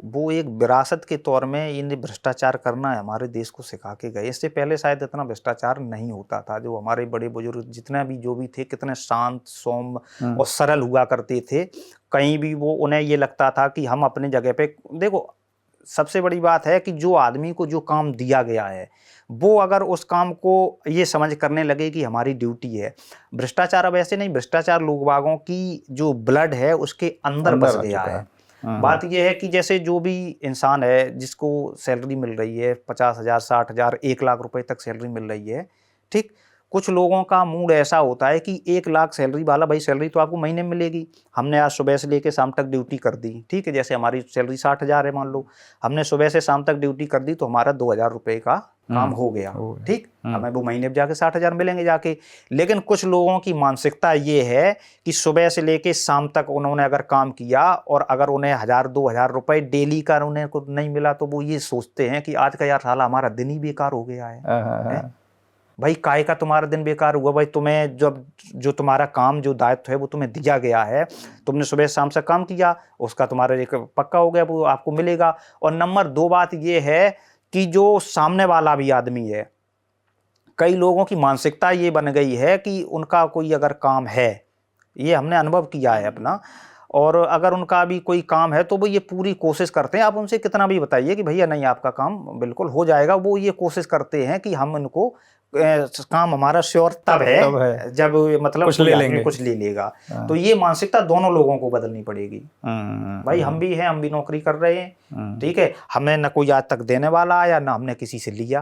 वो एक विरासत के तौर में इन भ्रष्टाचार करना हमारे देश को सिखा के गए। इससे पहले शायद इतना भ्रष्टाचार नहीं होता था। जो हमारे बड़े बुजुर्ग जितने भी जो भी थे कितने शांत सौम्य और सरल हुआ करते थे। कहीं भी वो उन्हें ये लगता था कि हम अपने जगह पे, देखो सबसे बड़ी बात है कि जो आदमी को जो काम दिया गया है वो अगर उस काम को ये समझ करने लगे कि हमारी ड्यूटी है। भ्रष्टाचार अब ऐसे नहीं, भ्रष्टाचार लोग बागों की जो ब्लड है उसके अंदर बस गया है। बात यह है कि जैसे जो भी इंसान है जिसको सैलरी मिल रही है 50,000 60,000 1 लाख रुपए तक सैलरी मिल रही है, ठीक, कुछ लोगों का मूड ऐसा होता है कि 1 लाख सैलरी वाला, भाई सैलरी तो आपको महीने में मिलेगी, हमने आज सुबह से लेकर शाम तक ड्यूटी कर दी, ठीक है, जैसे हमारी सैलरी 60,000 है मान लो, हमने सुबह से शाम तक ड्यूटी कर दी तो हमारा 2,000 रुपये का काम हो गया, ठीक, हमें वो महीने में जाके 60,000 मिलेंगे जाके। लेकिन कुछ लोगों की मानसिकता ये है कि सुबह से लेके शाम तक उन्होंने अगर काम किया और अगर उन्हें 1,000-2,000 रुपए डेली का उन्हें को नहीं मिला तो वो ये सोचते हैं कि आज का यार साला हमारा दिन ही बेकार हो गया है। भाई काय का तुम्हारा दिन बेकार हुआ? भाई तुम्हें जब जो तुम्हारा काम जो दायित्व है वो तुम्हें दिया गया है, तुमने सुबह शाम से काम किया, उसका तुम्हारा एक पक्का हो गया, वो आपको मिलेगा। और नंबर 2 बात ये है कि जो सामने वाला भी आदमी है, कई लोगों की मानसिकता ये बन गई है कि उनका कोई अगर काम है, ये हमने अनुभव किया है अपना, और अगर उनका भी कोई काम है तो वो ये पूरी कोशिश करते हैं, आप उनसे कितना भी बताइए कि भैया नहीं आपका काम बिल्कुल हो जाएगा, वो ये कोशिश करते हैं कि हम इनको काम हमारा श्योर तब है जब मतलब कुछ ले लेगा। तो ये मानसिकता दोनों लोगों को बदलनी पड़ेगी। भाई हम भी हैं, हम भी नौकरी कर रहे हैं, ठीक है, हमें न कोई आज तक देने वाला आया ना हमने किसी से लिया,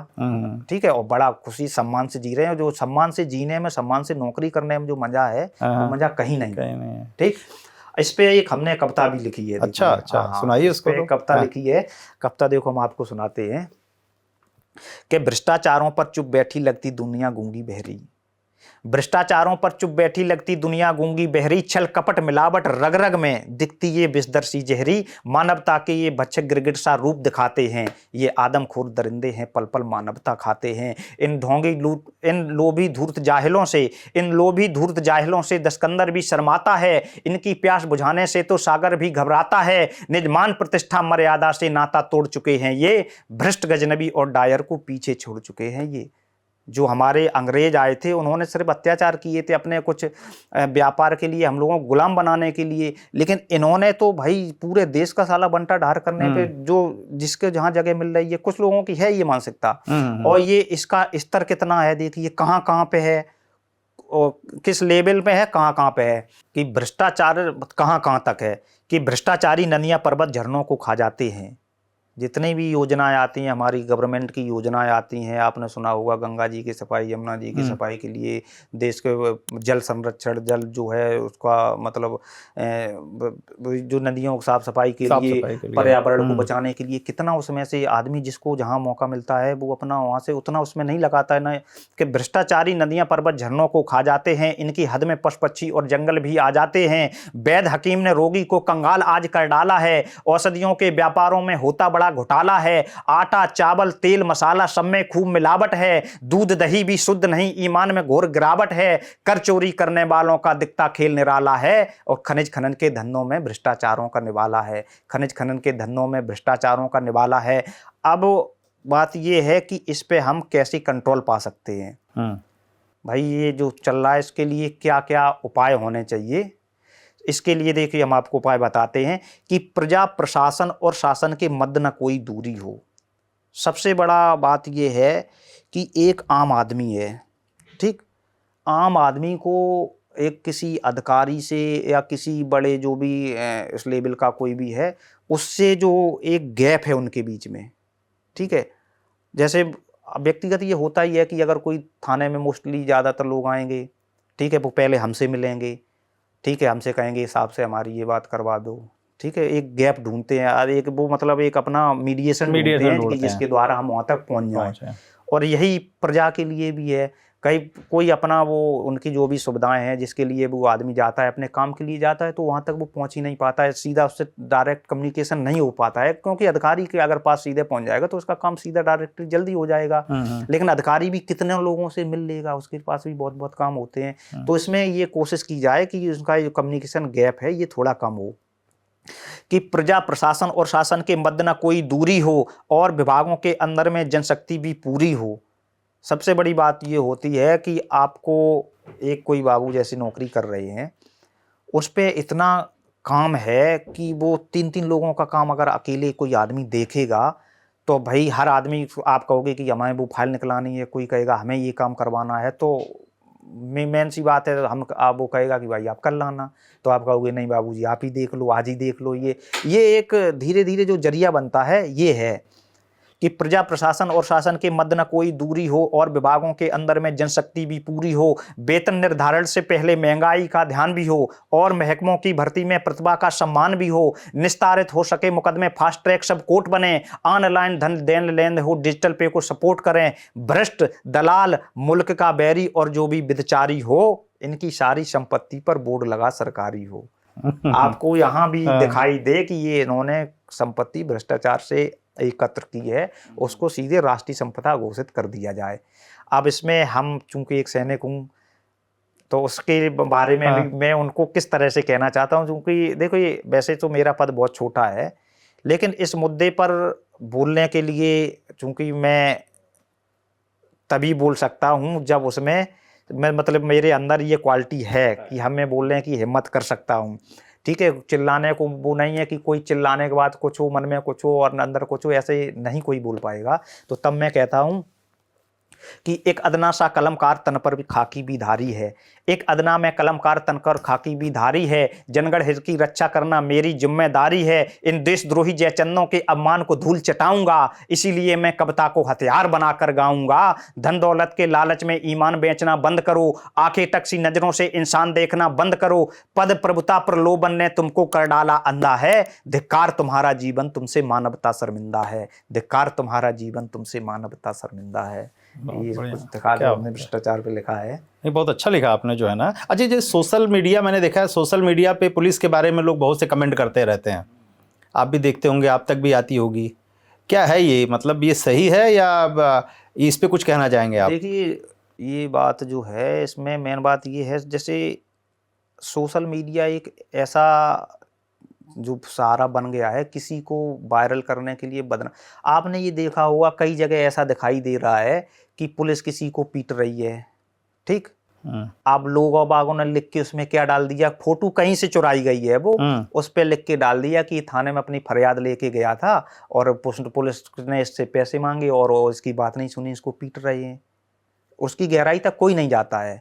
ठीक है, और बड़ा खुशी सम्मान से जी रहे हैं। जो सम्मान से जीने में, सम्मान से नौकरी करने में जो मजा है वो मजा कहीं नहीं, ठीक। इस पे एक हमने कविता भी लिखी है। अच्छा, सुनाइए उसको। कविता लिखी है, कविता देखो हम आपको सुनाते हैं कि भ्रष्टाचारों पर चुप बैठी लगती दुनिया गूंगी बहरी, भ्रष्टाचारों पर चुप बैठी लगती दुनिया गूंगी बहरी, छल कपट मिलावट रग रग में दिखती ये विषदर सी जहरी, मानवता के ये भक्षक गिरगिट सा रूप दिखाते हैं, ये आदमखोर दरिंदे हैं पल पल मानवता खाते हैं। इन लोभी धूर्त जाहिलों से दस्कंदर भी शर्माता है, इनकी प्यास बुझाने से तो सागर भी घबराता है, निज मान प्रतिष्ठा मर्यादा से नाता तोड़ चुके हैं ये, भ्रष्ट गजनबी और डायर को पीछे छोड़ चुके हैं ये। जो हमारे अंग्रेज आए थे उन्होंने सिर्फ अत्याचार किए थे अपने कुछ व्यापार के लिए, हम लोगों को गुलाम बनाने के लिए, लेकिन इन्होंने तो भाई पूरे देश का साला बंटा ढार करने पे जो जिसके जहां जगह मिल रही है, कुछ लोगों की है ये मानसिकता। और ये इसका स्तर कितना है देखिए, कहां कहां पे है और किस लेवल पे है, कहां कहां पे है कि भ्रष्टाचार कहां कहां तक है कि भ्रष्टाचारी नदियां पर्वत झरनों को खा जाते हैं। जितनी भी योजनाएं आती हैं, हमारी गवर्नमेंट की योजनाएं आती हैं, आपने सुना होगा गंगा जी की सफाई, यमुना जी की सफाई के लिए, देश के जल संरक्षण, जल जो है उसका मतलब जो नदियों की साफ सफाई के लिए, पर्यावरण को बचाने के लिए, कितना उसमें से आदमी जिसको जहां मौका मिलता है वो अपना वहां से उतना उसमें नहीं लगाता है ना। कि भ्रष्टाचारी नदियां पर्वत झरनों को खा जाते हैं, इनकी हद में पशु पक्षी और जंगल भी आ जाते हैं। वैद्य हकीम ने रोगी को कंगाल आज कर डाला है, औषधियों के व्यापारों में होता बड़ा घोटाला है, आटा चावल तेल मसाला सब में खूब मिलावट है, दूध दही भी शुद्ध नहीं, ईमान में घोर गिरावट है, कर चोरी करने वालों का दिखता खेल निराला है, और खनिज खनन के धंधों में भ्रष्टाचारों का निवाला है, खनिज खनन के धंधों में भ्रष्टाचारों का निवाला है। अब बात यह है कि इस पे हम कैसे कंट्रोल पा सकते हैं। भाई ये जो चल रहा है इसके लिए क्या क्या उपाय होने चाहिए, इसके लिए देखिए हम आपको उपाय बताते हैं कि प्रजा प्रशासन और शासन के मध्य न कोई दूरी हो। सबसे बड़ा बात यह है कि एक आम आदमी है, ठीक, आम आदमी को एक किसी अधिकारी से या किसी बड़े जो भी इस लेवल का कोई भी है उससे जो एक गैप है उनके बीच में, ठीक है। जैसे व्यक्तिगत ये होता ही है कि अगर कोई थाने में मोस्टली ज़्यादातर लोग आएंगे, ठीक है, वो पहले हमसे मिलेंगे, ठीक है, हमसे कहेंगे साहब से हमारी ये बात करवा दो, ठीक है, एक गैप ढूंढते हैं, एक वो मतलब एक अपना मीडिएशन ढूंढते हैं कि जिसके द्वारा हम वहाँ तक पहुँच जाएं। और यही प्रजा के लिए भी है, कहीं कोई अपना वो उनकी जो भी सुविधाएं हैं जिसके लिए वो आदमी जाता है, अपने काम के लिए जाता है, तो वहाँ तक वो पहुँच ही नहीं पाता है, सीधा उससे डायरेक्ट कम्युनिकेशन नहीं हो पाता है, क्योंकि अधिकारी के अगर पास सीधे पहुँच जाएगा तो उसका काम सीधा डायरेक्टली जल्दी हो जाएगा। लेकिन अधिकारी भी कितने लोगों से मिल लेगा, उसके पास भी बहुत बहुत काम होते हैं। तो इसमें ये कोशिश की जाए कि उसका जो कम्युनिकेशन गैप है ये थोड़ा कम हो, कि प्रजा प्रशासन और शासन के मध्य न कोई दूरी हो और विभागों के अंदर में जनशक्ति भी पूरी हो। सबसे बड़ी बात ये होती है कि आपको एक कोई बाबू जैसी नौकरी कर रहे हैं, उस पे इतना काम है कि वो 3-3 लोगों का काम अगर अकेले कोई आदमी देखेगा तो भाई हर आदमी, आप कहोगे कि हमें वो फाइल निकलानी है, कोई कहेगा हमें ये काम करवाना है, तो मेन सी बात है हम आप वो कहेगा कि भाई आप कर लाना, तो आप कहोगे नहीं बाबूजी आप ही देख लो, आज ही देख लो। ये एक धीरे धीरे जो जरिया बनता है ये है कि प्रजा प्रशासन और शासन के मध्य न कोई दूरी हो और विभागों के अंदर में जनशक्ति भी पूरी हो, वेतन निर्धारण से पहले महंगाई का ध्यान भी हो और महकमों की भर्ती में प्रतिभा का सम्मान भी हो, निस्तारित हो सके मुकदमे, फास्ट ट्रैक सब कोर्ट बने, ऑनलाइन धन देन लेन हो, डिजिटल पे को सपोर्ट करें, भ्रष्ट दलाल मुल्क का बैरी और जो भी विधचारी हो इनकी सारी संपत्ति पर बोर्ड लगा सरकारी हो। आपको यहाँ भी दिखाई दे कि ये इन्होंने संपत्ति भ्रष्टाचार से एकत्र की है, उसको सीधे राष्ट्रीय संपदा घोषित कर दिया जाए। अब इसमें हम चूंकि एक सैनिक हूँ तो उसके बारे में भी मैं उनको किस तरह से कहना चाहता हूँ, क्योंकि देखो ये वैसे तो मेरा पद बहुत छोटा है, लेकिन इस मुद्दे पर बोलने के लिए चूंकि मैं तभी बोल सकता हूँ जब उसमें मैं मतलब मेरे अंदर ये क्वालिटी है कि हमें बोलने की हिम्मत कर सकता हूँ, ठीक है। चिल्लाने को वो नहीं है कि कोई चिल्लाने के बाद कुछ हो, मन में कुछ हो और अंदर कुछ हो, ऐसे नहीं कोई बोल पाएगा। तो तब मैं कहता हूँ कि एक अदना सा कलमकार तन पर भी खाकी भी धारी है, एक अदना में कलमकार तन कर खाकी भी धारी है, जनगण हित की रक्षा करना मेरी जिम्मेदारी है, इन देशद्रोही जयचंदों के अपमान को धूल चटाऊंगा, इसीलिए मैं कविता को हथियार बनाकर गाऊंगा। धन दौलत के लालच में ईमान बेचना बंद करो, आंखें टकसी नजरों से इंसान देखना बंद करो, पद प्रभुता प्रलोभन ने तुमको कर डाला अंधा है, धिक्कार तुम्हारा जीवन तुमसे मानवता शर्मिंदा है, धिक्कार तुम्हारा जीवन तुमसे मानवता शर्मिंदा है। ये बढ़िया। कुछ दिखा क्या दो, हमने भ्रष्टाचार पे लिखा है। नहीं, बहुत अच्छा लिखा आपने जो है ना। अच्छा, ये सोशल मीडिया मैंने देखा है, सोशल मीडिया पे पुलिस के बारे में लोग बहुत से कमेंट करते रहते हैं, आप भी देखते होंगे, आप तक भी आती होगी। क्या है ये, मतलब ये सही है या इस पे कुछ कहना चाहेंगे आप? देखिए, ये बात जो है इसमें मेन बात ये है, जैसे सोशल मीडिया एक ऐसा जो सहारा बन गया है किसी को वायरल करने के लिए बदना। आपने ये देखा होगा कई जगह ऐसा दिखाई दे रहा है कि पुलिस किसी को पीट रही है, ठीक, आप लोगों बागों ने लिख के उसमें क्या डाल दिया, फोटो कहीं से चुराई गई है वो, उस पे लिख के डाल दिया कि थाने में अपनी फरियाद लेके गया था और पुलिस ने इससे पैसे मांगे और वो इसकी बात नहीं सुनी, इसको पीट रहे हैं। उसकी गहराई तक कोई नहीं जाता है,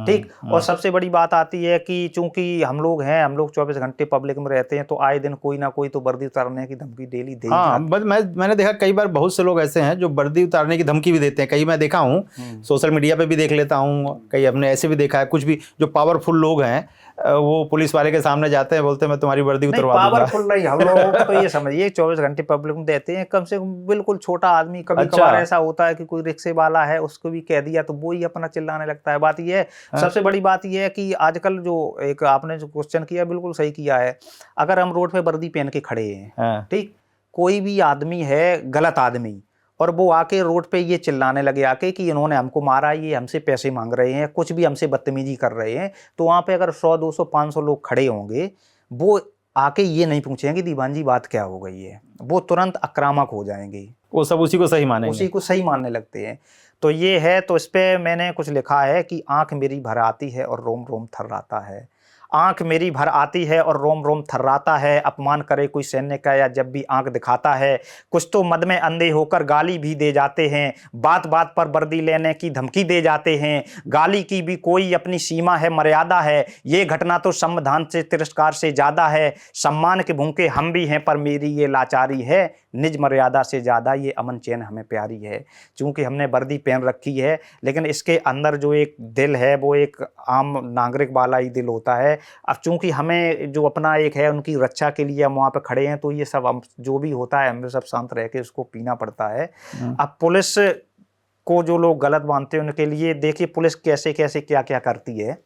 ठीक। और सबसे बड़ी बात आती है कि चूंकि हम लोग 24 घंटे पब्लिक में रहते हैं, तो आए दिन कोई ना कोई तो वर्दी उतारने की धमकी डेली दे ही हाँ, जाता है। बस मैंने देखा कई बार बहुत से लोग ऐसे हैं जो वर्दी उतारने की धमकी भी देते हैं, कई मैं देखा हूँ, सोशल मीडिया पे भी देख लेता हूँ, कई अपने ऐसे भी देखा है। कुछ भी जो पावरफुल लोग हैं वो पुलिस वाले के सामने जाते हैं, बोलते हैं मैं तुम्हारी वर्दी उतरवा दूंगा। पावरफुल नहीं, हम लोगों को तो ये समझिए 24 घंटे पब्लिक में देते हैं, कम से कम बिल्कुल छोटा आदमी, कभी कभार ऐसा होता है कि कोई रिक्शे वाला है उसको भी कह दिया तो वो ही अपना चिल्लाने लगता है। बात ये है, सबसे बड़ी बात ये है कि आजकल जो एक आपने जो क्वेश्चन किया बिल्कुल सही किया है। अगर हम रोड पे वर्दी पहन के खड़े हैं, ठीक, कोई भी आदमी है गलत आदमी, और वो आके रोड पे ये चिल्लाने लगे आके कि इन्होंने हमको मारा, ये हमसे पैसे मांग रहे हैं, कुछ भी हमसे बदतमीजी कर रहे हैं, तो वहाँ पे अगर 100, 200, 500 लोग खड़े होंगे, वो आके ये नहीं पूछेंगे कि दीवान जी बात क्या हो गई है, वो तुरंत आक्रामक हो जाएंगे, वो सब उसी को सही मानेंगे, उसी को सही मानने लगते हैं। तो ये है, तो इस पे मैंने कुछ लिखा है कि आंख मेरी भर आती है और रोम रोम थर्राता है। आंख मेरी भर आती है और रोम रोम थर्राता है, अपमान करे कोई सैन्य का या जब भी आंख दिखाता है। कुछ तो मद में अंधे होकर गाली भी दे जाते हैं, बात बात पर वर्दी लेने की धमकी दे जाते हैं। गाली की भी कोई अपनी सीमा है, मर्यादा है, ये घटना तो संविधान से तिरस्कार से ज्यादा है। सम्मान के भूखे हम भी हैं पर मेरी ये लाचारी है, निज मर्यादा से ज्यादा ये अमन चैन हमें प्यारी है। चूंकि हमने वर्दी पहन रखी है, लेकिन इसके अंदर जो एक दिल है वो एक आम नागरिक वाला ही दिल होता है। अब चूंकि हमें जो अपना एक है उनकी रक्षा के लिए हम वहाँ पे खड़े हैं, तो ये सब हम जो भी होता है हमें सब शांत रह के उसको पीना पड़ता है। अब पुलिस को जो लोग गलत मानते हैं उनके लिए देखिए पुलिस कैसे कैसे क्या क्या करती है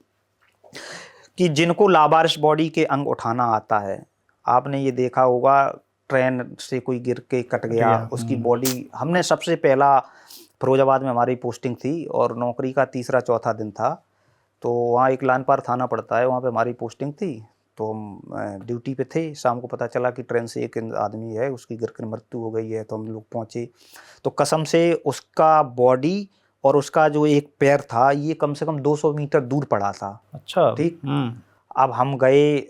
कि जिनको लावारिस बॉडी के अंग उठाना आता है, आपने ये देखा होगा ट्रेन से कोई गिर के कट गया, उसकी बॉडी, हमने सबसे पहला फिरोजाबाद में हमारी पोस्टिंग थी और नौकरी का तीसरा चौथा दिन था, तो वहाँ एक लानपार थाना पड़ता है, वहाँ पे हमारी पोस्टिंग थी। तो हम ड्यूटी पे थे, शाम को पता चला कि ट्रेन से एक आदमी है उसकी गिर कर मृत्यु हो गई है। तो हम लोग पहुँचे, तो कसम से उसका बॉडी और उसका जो एक पैर था ये कम से कम 200 मीटर दूर पड़ा था। अच्छा, ठीक। अब हम गए,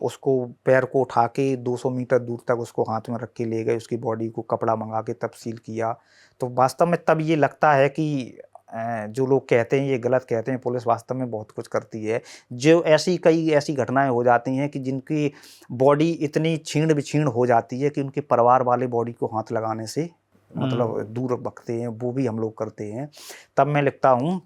उसको पैर को उठा के 200 मीटर दूर तक उसको हाथ में रख के ले गए, उसकी बॉडी को कपड़ा मंगा के तब सील किया। तो वास्तव में तब ये लगता है कि जो लोग कहते हैं ये गलत कहते हैं, पुलिस वास्तव में बहुत कुछ करती है। जो कई ऐसी घटनाएं हो जाती हैं कि जिनकी बॉडी इतनी छीण विछीण हो जाती है कि उनके परिवार वाले बॉडी को हाथ लगाने से मतलब दूर भगते हैं, वो भी हम लोग करते हैं। तब मैं लिखता हूँ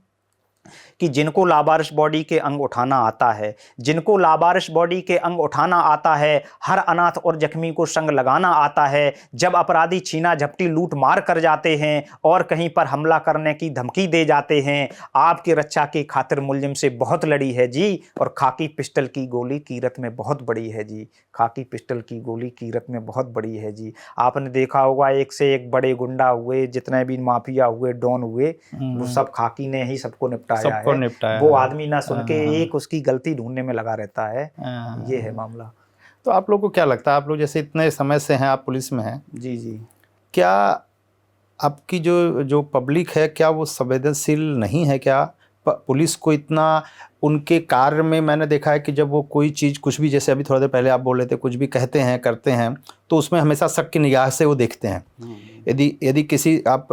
कि जिनको लावारिस बॉडी के अंग उठाना आता है, जिनको लावारिस बॉडी के अंग उठाना आता है, हर अनाथ और जख्मी को संग लगाना आता है। जब अपराधी छीना झपटी लूट मार कर जाते हैं और कहीं पर हमला करने की धमकी दे जाते हैं, आपकी रक्षा की खातिर मुलजिम से बहुत लड़ी है जी, और खाकी पिस्टल की गोली कीरत में बहुत बड़ी है जी, खाकी पिस्टल की गोली कीरत में बहुत बड़ी है जी। आपने देखा होगा एक से एक बड़े गुंडा हुए, जितने भी माफिया हुए, डॉन हुए, वो सब खाकी ने ही सबको निपटाया है। वो आदमी ना सुन के एक उसकी गलती ढूंढने में लगा रहता है। ये है मामला। तो आप लोग को क्या लगता है, आप लोग जैसे इतने समय से हैं, आप पुलिस में हैं, जी जी, क्या आपकी जो पब्लिक है क्या वो संवेदनशील नहीं है? क्या पुलिस को इतना उनके कार्य में मैंने देखा है कि जब वो कोई चीज़ कुछ भी, जैसे अभी थोड़ा देर पहले आप बोल रहे थे, कुछ भी कहते हैं करते हैं तो उसमें हमेशा शक की निगाह से वो देखते हैं। यदि किसी आप,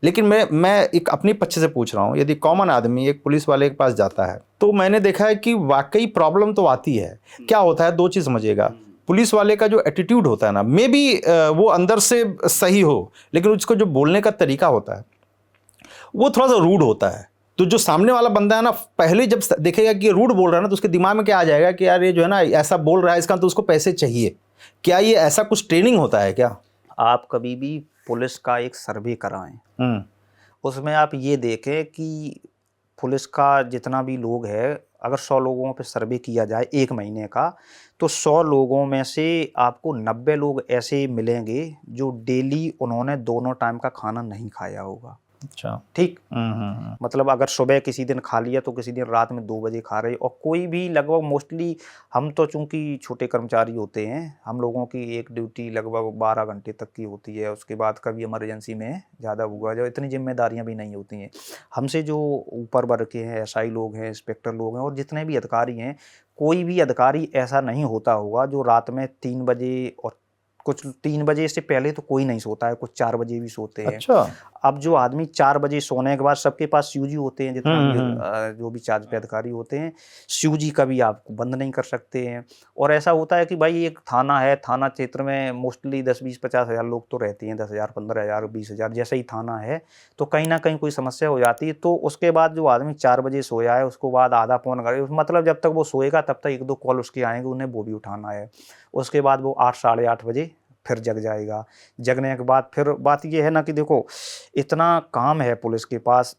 लेकिन मैं एक अपनी पक्ष से पूछ रहा हूँ, यदि कॉमन आदमी एक पुलिस वाले के पास जाता है तो मैंने देखा है कि वाकई प्रॉब्लम तो आती है। क्या होता है, दो चीज़ समझिएगा, पुलिस वाले का जो एटीट्यूड होता है ना, मे बी वो अंदर से सही हो, लेकिन उसको जो बोलने का तरीका होता है वो थोड़ा सा रूड होता है। तो जो सामने वाला बंदा है ना, पहले जब देखेगा कि ये रूड बोल रहा है ना, तो उसके दिमाग में क्या आ जाएगा कि यार ये जो है ना ऐसा बोल रहा है, इसका तो उसको पैसे चाहिए। क्या ये ऐसा कुछ ट्रेनिंग होता है क्या? आप कभी भी पुलिस का एक सर्वे कराएं, उसमें आप ये देखें कि पुलिस का जितना भी लोग है, अगर 100 लोगों पे सर्वे किया जाए 1 महीने का, तो 100 लोगों में से आपको 90 लोग ऐसे मिलेंगे जो डेली उन्होंने दोनों टाइम का खाना नहीं खाया होगा। अच्छा। ठीक, मतलब अगर सुबह किसी दिन खा लिया तो किसी दिन रात में 2 बजे खा रहे, और कोई भी लगभग मोस्टली, हम तो चूंकि छोटे कर्मचारी होते हैं, हम लोगों की एक ड्यूटी लगभग 12 घंटे तक की होती है, उसके बाद कभी इमरजेंसी में ज़्यादा हुआ जो इतनी जिम्मेदारियां भी नहीं होती हैं। हमसे जो ऊपर वर्ग के हैं, एसआई लोग हैं, इंस्पेक्टर लोग हैं, और जितने भी अधिकारी हैं, कोई भी अधिकारी ऐसा नहीं होता होगा जो रात में 3 बजे, और कुछ 3 बजे से पहले तो कोई नहीं सोता है, कुछ 4 बजे भी सोते हैं। अच्छा। अब जो आदमी 4 बजे सोने के बाद, सबके पास सीयूजी होते हैं, जितना भी जो भी चार्ज पे अधिकारी होते हैं, सीयूजी कभी आप बंद नहीं कर सकते हैं। और ऐसा होता है कि भाई एक थाना है, थाना क्षेत्र में मोस्टली 10, 20, 50 हज़ार लोग तो रहते हैं, 10,000, 15,000, 20,000, जैसे ही थाना है, तो कहीं ना कहीं कोई समस्या हो जाती है। तो उसके बाद जो आदमी 4 बजे सोया है, उसको बाद आधा पौन घंटे, मतलब जब तक वो सोएगा तब तक 1-2 कॉल उसके आएंगे, उन्हें वो भी उठाना है। उसके बाद वो 8, साढ़े 8 बजे फिर जग जाएगा। जगने के बाद फिर बात ये है ना कि देखो, इतना काम है पुलिस के पास,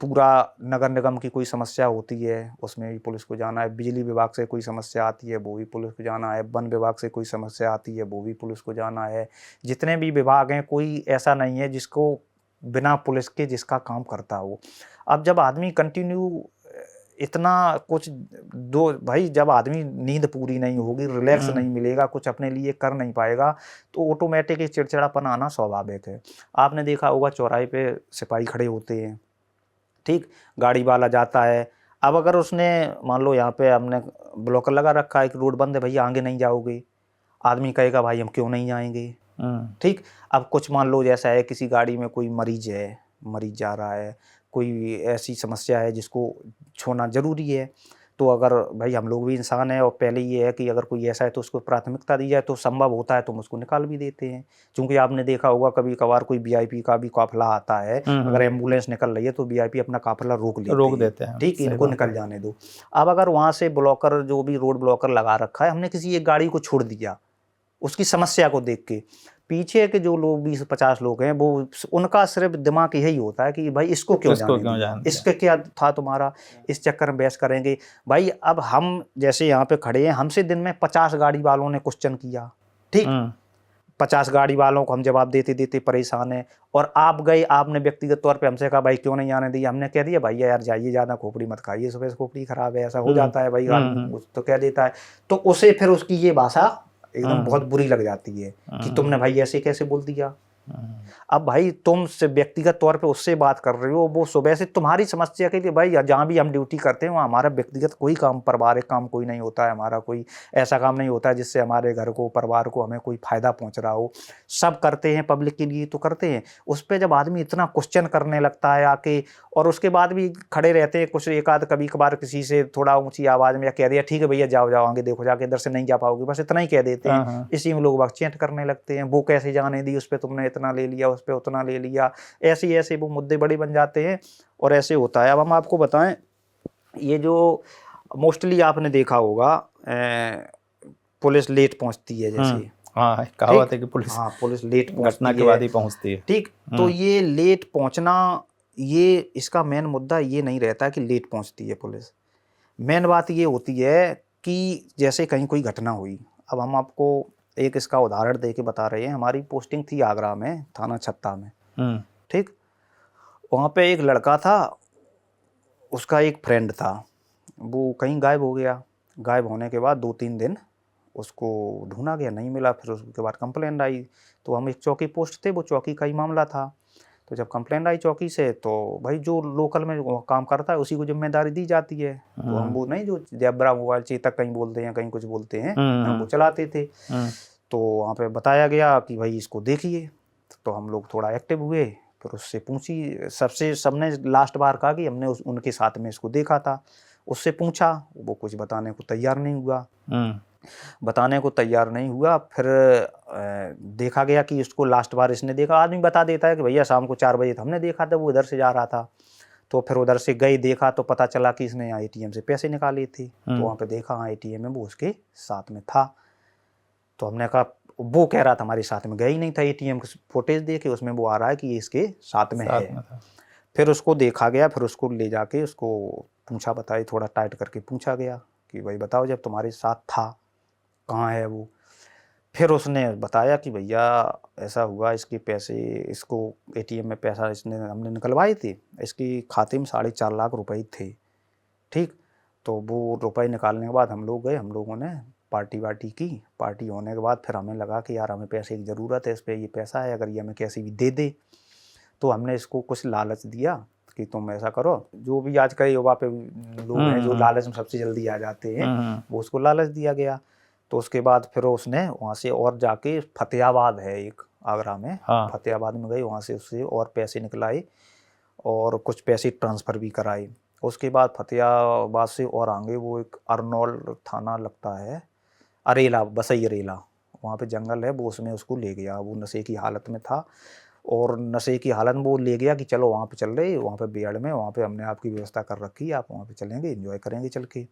पूरा नगर निगम की कोई समस्या होती है उसमें भी पुलिस को जाना है, बिजली विभाग से कोई समस्या आती है वो भी पुलिस को जाना है, वन विभाग से कोई समस्या आती है वो भी पुलिस को जाना है। जितने भी विभाग हैं, कोई ऐसा नहीं है जिसको बिना पुलिस के जिसका काम करता हो। अब जब आदमी कंटिन्यू इतना कुछ, दो भाई, जब आदमी नींद पूरी नहीं होगी, रिलैक्स नहीं मिलेगा, कुछ अपने लिए कर नहीं पाएगा, तो ऑटोमेटिक एक चिड़चिड़ापन आना स्वाभाविक है। आपने देखा होगा चौराहे पे सिपाही खड़े होते हैं, ठीक, गाड़ी वाला जाता है, अब अगर उसने मान लो यहाँ पे हमने ब्लॉकर लगा रखा है कि रोड बंद है भैया, आगे नहीं जाओगे, आदमी कहेगा भाई हम क्यों नहीं जाएंगे। ठीक, अब कुछ मान लो जैसा है, किसी गाड़ी में कोई मरीज है, मरीज जा रहा है, कोई ऐसी समस्या है जिसको छूना जरूरी है, तो अगर भाई हम लोग भी इंसान हैं, और पहले ये है कि अगर कोई ऐसा है तो उसको प्राथमिकता दी जाए, तो संभव होता है तो हम उसको निकाल भी देते हैं। क्योंकि आपने देखा होगा कभी कभार कोई वीआईपी का भी काफिला आता है, अगर एम्बुलेंस निकल रही है तो वीआईपी अपना काफिला रोक देते हैं, ठीक, इनको निकल जाने दो। अब अगर वहां से ब्लॉकर, जो भी रोड ब्लॉकर लगा रखा है, हमने किसी एक गाड़ी को छोड़ दिया, उसकी समस्या को देख के, पीछे के जो लोग 20-50 लोग हैं, वो उनका सिर्फ दिमाग यही होता है कि भाई इसको क्यों जाने दिया, इसके क्या था तुम्हारा, इस चक्कर में बहस करेंगे। भाई अब हम जैसे यहाँ पे खड़े हैं, हमसे दिन में 50 गाड़ी वालों ने क्वेश्चन किया, ठीक, 50 गाड़ी वालों को हम जवाब देते देते परेशान हैं, और आप गए, आपने व्यक्तिगत तौर पे हमसे कहा भाई क्यों नहीं आने दिया, हमने कह दिया भैया यार जाइए, ज़्यादा खोपड़ी मत खाइए, सुबह से खोपड़ी खराब है, ऐसा हो जाता है भाई, आदमी तो कह देता है, तो उसे फिर उसकी ये भाषा एकदम बहुत बुरी लग जाती है कि तुमने भाई ऐसे कैसे बोल दिया। अब भाई तुम से व्यक्तिगत तौर पे उससे बात कर रहे हो, वो सुबह से तुम्हारी समस्या के लिए, भाई जहाँ भी हम ड्यूटी करते हैं वहाँ हमारा व्यक्तिगत कोई काम, पारिवारिक काम कोई नहीं होता है, हमारा कोई ऐसा काम नहीं होता है जिससे हमारे घर को, परिवार को हमें कोई फायदा पहुँच रहा हो, सब करते हैं पब्लिक के लिए तो करते हैं। उस पर जब आदमी इतना क्वेश्चन करने लगता है आके, और उसके बाद भी खड़े रहते हैं, कुछ एक आध कभी कभार किसी से थोड़ा ऊंची आवाज़ में कह दिया ठीक है भैया जाओ जाओ आगे देखो जाके, इधर से नहीं जा पाओगे, बस इतना ही कह देते हैं, इसी में लोग चैट करने लगते हैं, वो कैसे जाने दी, उस पर तुमने इतना ले लिया, उस पर उतना ले लिया, ऐसे ऐसे वो मुद्दे बड़े बन जाते हैं, और ऐसे होता है। अब हम आपको बताएं, ये जो मोस्टली आपने देखा होगा, पुलिस लेट पहुंचती है, जैसे कहावत है कि पुलिस, पुलिस लेट घटना के बाद ही पहुंचती है, ठीक, तो ये लेट पहुंचना, ये इसका मेन मुद्दा ये नहीं रहता कि लेट पहुंचती है पुलिस, मेन बात ये होती है कि जैसे कहीं कोई घटना हुई। अब हम आपको एक इसका उदाहरण दे के बता रहे हैं, हमारी पोस्टिंग थी आगरा में, थाना छत्ता में, ठीक, वहाँ पे एक लड़का था, उसका एक फ्रेंड था, वो कहीं गायब हो गया, गायब होने के बाद 2-3 दिन उसको ढूंढा गया, नहीं मिला, फिर उसके बाद कंप्लेंट आई, तो हम एक चौकी पोस्ट थे, वो चौकी का ही मामला था, तो जब कंप्लेंट आई चौकी से, तो भाई जो लोकल में काम करता है उसी को जिम्मेदारी दी जाती है, तो हम वो नहीं, जो जैबरा मोबाइल चेतक कहीं बोलते हैं, कहीं कुछ बोलते हैं, हम वो चलाते थे, तो वहाँ पे बताया गया कि भाई इसको देखिए, तो हम लोग थोड़ा एक्टिव हुए, फिर उससे पूछी, सबने लास्ट बार कहा कि हमने उनके साथ में इसको देखा था, उससे पूछा, वो कुछ बताने को तैयार नहीं हुआ, फिर देखा गया कि इसको लास्ट बार इसने देखा, आदमी बता देता है कि भैया शाम को 4 बजे हमने देखा था, वो इधर से जा रहा था, तो फिर उधर से गए, देखा तो पता चला कि इसने ATM से पैसे निकाले थे, तो वहाँ पे देखा ATM में वो उसके साथ में था, तो हमने कहा, वो कह रहा था हमारे साथ में गया ही नहीं था, ATM की फुटेज देखे उसमें वो आ रहा है कि ये इसके साथ में है, फिर उसको देखा गया, फिर उसको ले जाके उसको पूछा बताई, थोड़ा टाइट करके पूछा गया कि भाई बताओ जब तुम्हारे साथ था कहाँ है वो। फिर उसने बताया कि भैया ऐसा हुआ, इसके पैसे, इसको एटीएम में पैसा इसने हमने निकलवाए थे, इसके खाते में 4.5 लाख रुपए थे। ठीक, तो वो रुपए निकालने के बाद हम लोग गए, हम लोगों ने पार्टी वार्टी की। पार्टी होने के बाद फिर हमें लगा कि यार हमें पैसे की ज़रूरत है, इस पे ये पैसा है, अगर ये हमें कैसे भी दे दे। तो हमने इसको कुछ लालच दिया कि तुम ऐसा करो, जो भी आज कल युवा पे लोग हैं जो लालच में सबसे जल्दी आ जाते हैं, वो उसको लालच दिया गया। तो उसके बाद फिर उसने वहाँ से और जाके फतेहाबाद है एक आगरा में, हाँ। फतेहाबाद में गई, वहाँ से उससे और पैसे निकलाए और कुछ पैसे ट्रांसफ़र भी कराए। उसके बाद फतेहाबाद से और आगे वो एक अर्नोल थाना लगता है, अरेला, बसई अरेला, वहाँ पे जंगल है, वो उसमें उसको ले गया। वो नशे की हालत में था और नशे की हालत में वो ले गया कि चलो वहाँ पे चल रहे, वहाँ पे बेड़ में, वहाँ पे हमने आपकी व्यवस्था कर रखी है, आप वहाँ पे चलेंगे, एंजॉय करेंगे चल के।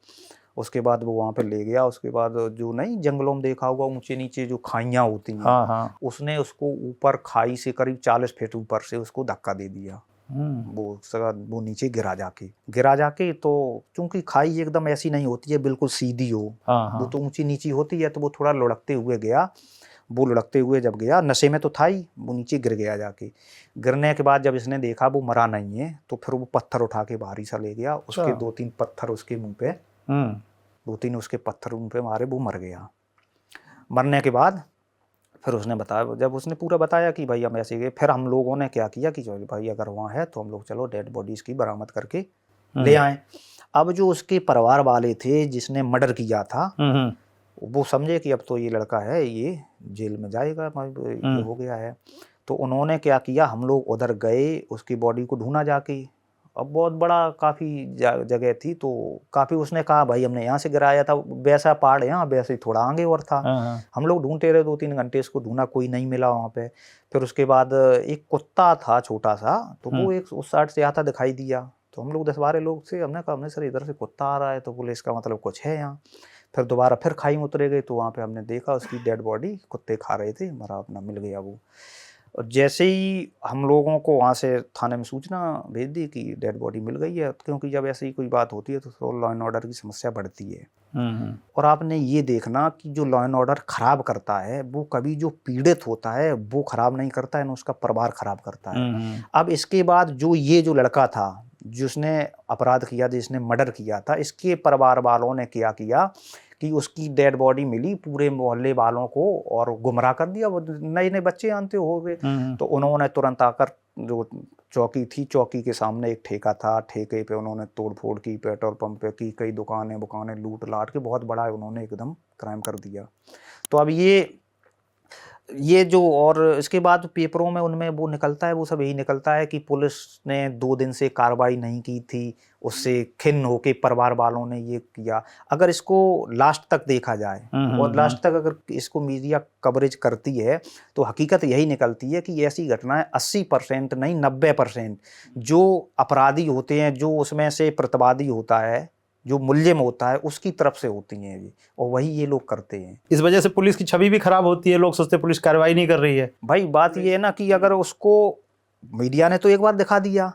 उसके बाद वो वहाँ पे ले गया। उसके बाद जो नहीं जंगलों में देखा होगा ऊंचे नीचे जो खाइयाँ होती हैं, हाँ हाँ। उसने उसको ऊपर खाई से करीब 40 फीट ऊपर से उसको धक्का दे दिया। वो नीचे गिरा जाके तो चूंकि खाई एकदम ऐसी नहीं होती है बिल्कुल सीधी हो, वो तो ऊंची नीची होती है, तो वो थोड़ा लुढ़कते हुए गया। वो लुढ़कते हुए जब गया, नशे में तो था ही, वो नीचे गिर गया। जाके गिरने के बाद जब इसने देखा वो मरा नहीं है, तो फिर वो पत्थर उठा के भारी सा ले गया। उसके 2-3 पत्थर उसके मुंह पे, 2-3 उसके पत्थर मुंह पे मारे, वो मर गया। मरने के बाद फिर उसने बताया, जब उसने पूरा बताया कि भाई हम ऐसे गए, फिर हम लोगों ने क्या किया कि चलो भाई अगर वहाँ है तो हम लोग चलो डेड बॉडीज़ की बरामद करके ले आए। अब जो उसके परिवार वाले थे जिसने मर्डर किया था, वो समझे कि अब तो ये लड़का है, ये जेल में जाएगा, ये हो गया है। तो उन्होंने क्या किया, हम लोग उधर गए, उसकी बॉडी को ढूंढा जाके। अब बहुत बड़ा काफ़ी जगह थी, तो काफ़ी उसने कहा भाई हमने यहाँ से गिराया था, वैसा पहाड़ है यहाँ, वैसे ही थोड़ा आगे और था। हम लोग ढूंढते रहे 2-3 घंटे, इसको ढूंढा, कोई नहीं मिला वहाँ पे। फिर उसके बाद एक कुत्ता था छोटा सा, तो वो एक उस साइड से आता दिखाई दिया। तो हम लोग 10-12 लोग से हमने कहा, हमने सर इधर से कुत्ता आ रहा है, तो बोले इसका मतलब कुछ है यहाँ। फिर दोबारा फिर खाई में उतरे गए, तो वहाँ पे हमने देखा उसकी डेड बॉडी कुत्ते खा रहे थे, मरा अपना मिल गया वो। और जैसे ही हम लोगों को वहाँ से थाने में सूचना भेज दी कि डेड बॉडी मिल गई है, क्योंकि जब ऐसी कोई बात होती है तो लॉ एंड ऑर्डर की समस्या बढ़ती है। और आपने ये देखना कि जो लॉ एंड ऑर्डर खराब करता है वो कभी जो पीड़ित होता है वो खराब नहीं करता है, ना उसका परिवार खराब करता है। अब इसके बाद जो ये जो लड़का था जिसने अपराध किया, जिसने मर्डर किया था, इसके परिवार वालों ने क्या किया कि उसकी डेड बॉडी मिली, पूरे मोहल्ले वालों को और गुमराह कर दिया। वो नए नए बच्चे आते हो गए, तो उन्होंने तुरंत आकर, जो चौकी थी, चौकी के सामने एक ठेका था, ठेके पे उन्होंने तोड़ फोड़ की, पेट्रोल पंप पे की, कई दुकानें बुकानें लूट लाट के बहुत बड़ा उन्होंने एकदम क्राइम कर दिया। तो अब ये जो, और इसके बाद पेपरों में उनमें वो निकलता है, वो सब यही निकलता है कि पुलिस ने 2 दिन से कार्रवाई नहीं की थी, उससे खिन्न होके परिवार वालों ने ये किया। अगर इसको लास्ट तक देखा जाए और लास्ट तक अगर इसको मीडिया कवरेज करती है, तो हकीकत यही निकलती है कि ऐसी घटनाएं 80% नहीं 90% जो अपराधी होते हैं, जो उसमें से प्रतिवादी होता है, जो मुल्जिम होता है, उसकी तरफ से होती हैं ये, और वही ये लोग करते हैं। इस वजह से पुलिस की छवि भी खराब होती है, लोग सोचते पुलिस कार्रवाई नहीं कर रही है। भाई बात ये है ना कि अगर उसको मीडिया ने तो एक बार दिखा दिया,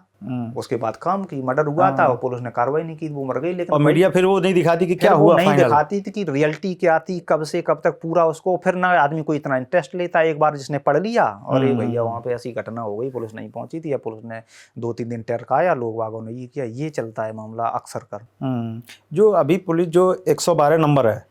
उसके बाद काम की मर्डर हुआ था और पुलिस ने कार्रवाई नहीं की, वो मर गई। लेकिन और मीडिया फिर वो नहीं दिखाती कि क्या वो हुआ, नहीं दिखाती थी कि रियलिटी क्या थी, कब से कब तक पूरा उसको। फिर ना आदमी को इतना इंटरेस्ट लेता, एक बार जिसने पढ़ लिया और ये भैया वहाँ पे ऐसी घटना हो गई, पुलिस नहीं पहुंची थी, या पुलिस ने 2-3 दिन टरकाया, लोग बागों ने ये किया, ये चलता है मामला अक्सर कर। जो अभी पुलिस जो 112 नंबर है,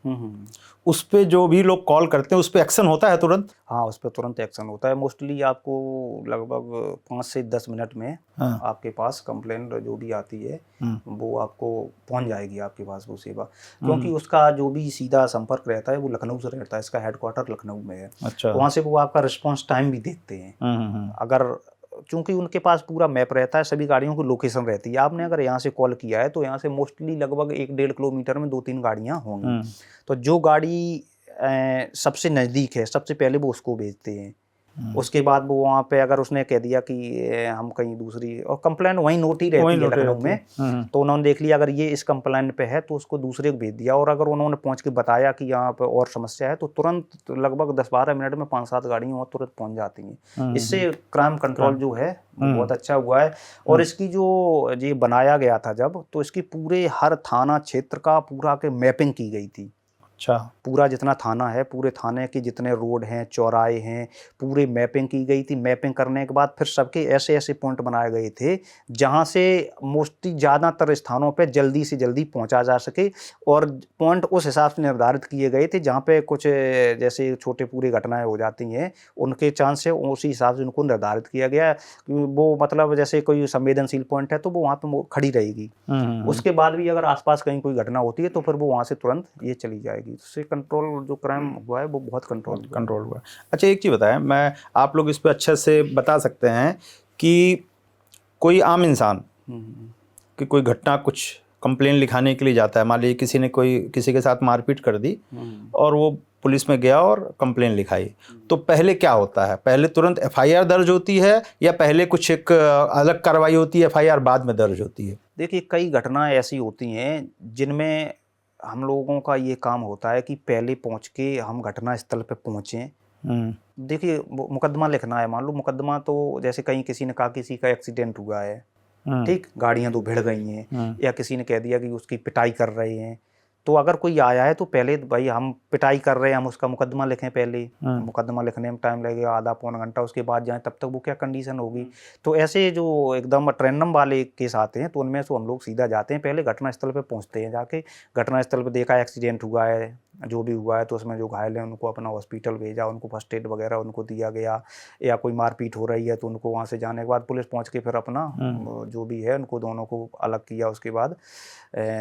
उस पे जो भी लोग कॉल करते हैं उस पे एक्शन होता है तुरंत? हाँ, उस पर तुरंत एक्शन होता है। मोस्टली आपको लगभग 5 से 10 मिनट में आपके पास कंप्लेंट जो भी आती है वो आपको पहुंच जाएगी आपके पास वो सेवा, क्योंकि उसका जो भी सीधा संपर्क रहता है वो लखनऊ से रहता है, इसका हेडक्वार्टर लखनऊ में है। अच्छा। वहाँ से वो आपका रिस्पॉन्स टाइम भी देखते हैं। अगर चूंकि उनके पास पूरा मैप रहता है, सभी गाड़ियों की लोकेशन रहती है, आपने अगर यहाँ से कॉल किया है तो यहाँ से मोस्टली लगभग 1-1.5 किलोमीटर में 2-3 गाड़ियाँ होंगी। तो जो गाड़ी सबसे नज़दीक है सबसे पहले वो उसको भेजते हैं उसके बाद वो वहाँ पे अगर उसने कह दिया कि हम कहीं दूसरी, और कंप्लेन वहीं नोट ही रहती वहीं है नोट लखनऊ रहती है। में, तो उन्होंने देख लिया अगर ये इस कंप्लेन पे है तो उसको दूसरे को भेज दिया, और अगर उन्होंने पहुँच के बताया कि यहाँ पे और समस्या है तो तुरंत लगभग 10-12 मिनट में 5-7 गाड़ियाँ वहाँ तुरंत पहुँच जाती हैं। इससे क्राइम कंट्रोल जो है वो बहुत अच्छा हुआ है। और इसकी जो ये बनाया गया था जब, तो इसकी पूरे हर थाना क्षेत्र का पूरा के मैपिंग की गई थी। अच्छा। पूरा जितना थाना है, पूरे थाने के जितने रोड हैं, चौराहे हैं, पूरी मैपिंग की गई थी। मैपिंग करने के बाद फिर सबके ऐसे ऐसे पॉइंट बनाए गए थे जहां से मोस्टली ज़्यादातर स्थानों पे जल्दी से जल्दी पहुंचा जा सके, और पॉइंट उस हिसाब से निर्धारित किए गए थे जहां पे कुछ जैसे छोटे पूरी घटनाएं हो जाती हैं, उनके चांस से उसी हिसाब से उनको निर्धारित किया गया कि वो मतलब जैसे कोई संवेदनशील पॉइंट है तो वो वहाँ पे खड़ी रहेगी। उसके बाद भी अगर आसपास कहीं कोई घटना होती है तो फिर वो वहाँ से तुरंत ये चली जाएगी। उससे कंट्रोल जो क्राइम हुआ है वो बहुत कंट्रोल हुआ। अच्छा, एक चीज़ बताएं, मैं आप लोग इस पे अच्छे से बता सकते हैं कि कोई आम इंसान कि कोई घटना कुछ कंप्लेन लिखाने के लिए जाता है, मान लीजिए किसी ने कोई किसी के साथ मारपीट कर दी और वो पुलिस में गया और कंप्लेन लिखाई, तो पहले क्या होता है? पहले तुरंत एफआईआर दर्ज होती है या पहले कुछ एक अलग कार्रवाई होती है, एफआईआर बाद में दर्ज होती है? देखिए, कई घटनाएं ऐसी होती हैं जिनमें हम लोगों का ये काम होता है कि पहले पहुंच के हम घटना स्थल पे पहुंचें। देखिए, मुकदमा लिखना है, मान लो मुकदमा, तो जैसे कहीं किसी ने कहा किसी का एक्सीडेंट हुआ है, ठीक, गाड़ियां तो भिड़ गई हैं, या किसी ने कह दिया कि उसकी पिटाई कर रहे हैं, तो अगर कोई आया है तो पहले भाई हम पिटाई कर रहे हैं, हम उसका मुकदमा लिखें। पहले मुकदमा लिखने में टाइम लगेगा आधा पौना घंटा, उसके बाद जाएं, तब तक वो क्या कंडीशन होगी। तो ऐसे जो एकदम ट्रेंडम वाले केस आते हैं तो उनमें से हम लोग सीधा जाते हैं, पहले घटना स्थल पे पहुंचते हैं, जाके घटना स्थल पे देखा एक्सीडेंट हुआ है, जो भी हुआ है, तो उसमें जो घायल हैं उनको अपना हॉस्पिटल भेजा, उनको फर्स्ट एड वगैरह उनको दिया गया, या कोई मारपीट हो रही है तो उनको वहाँ से जाने के बाद पुलिस पहुँच के फिर अपना जो भी है उनको दोनों को अलग किया। उसके बाद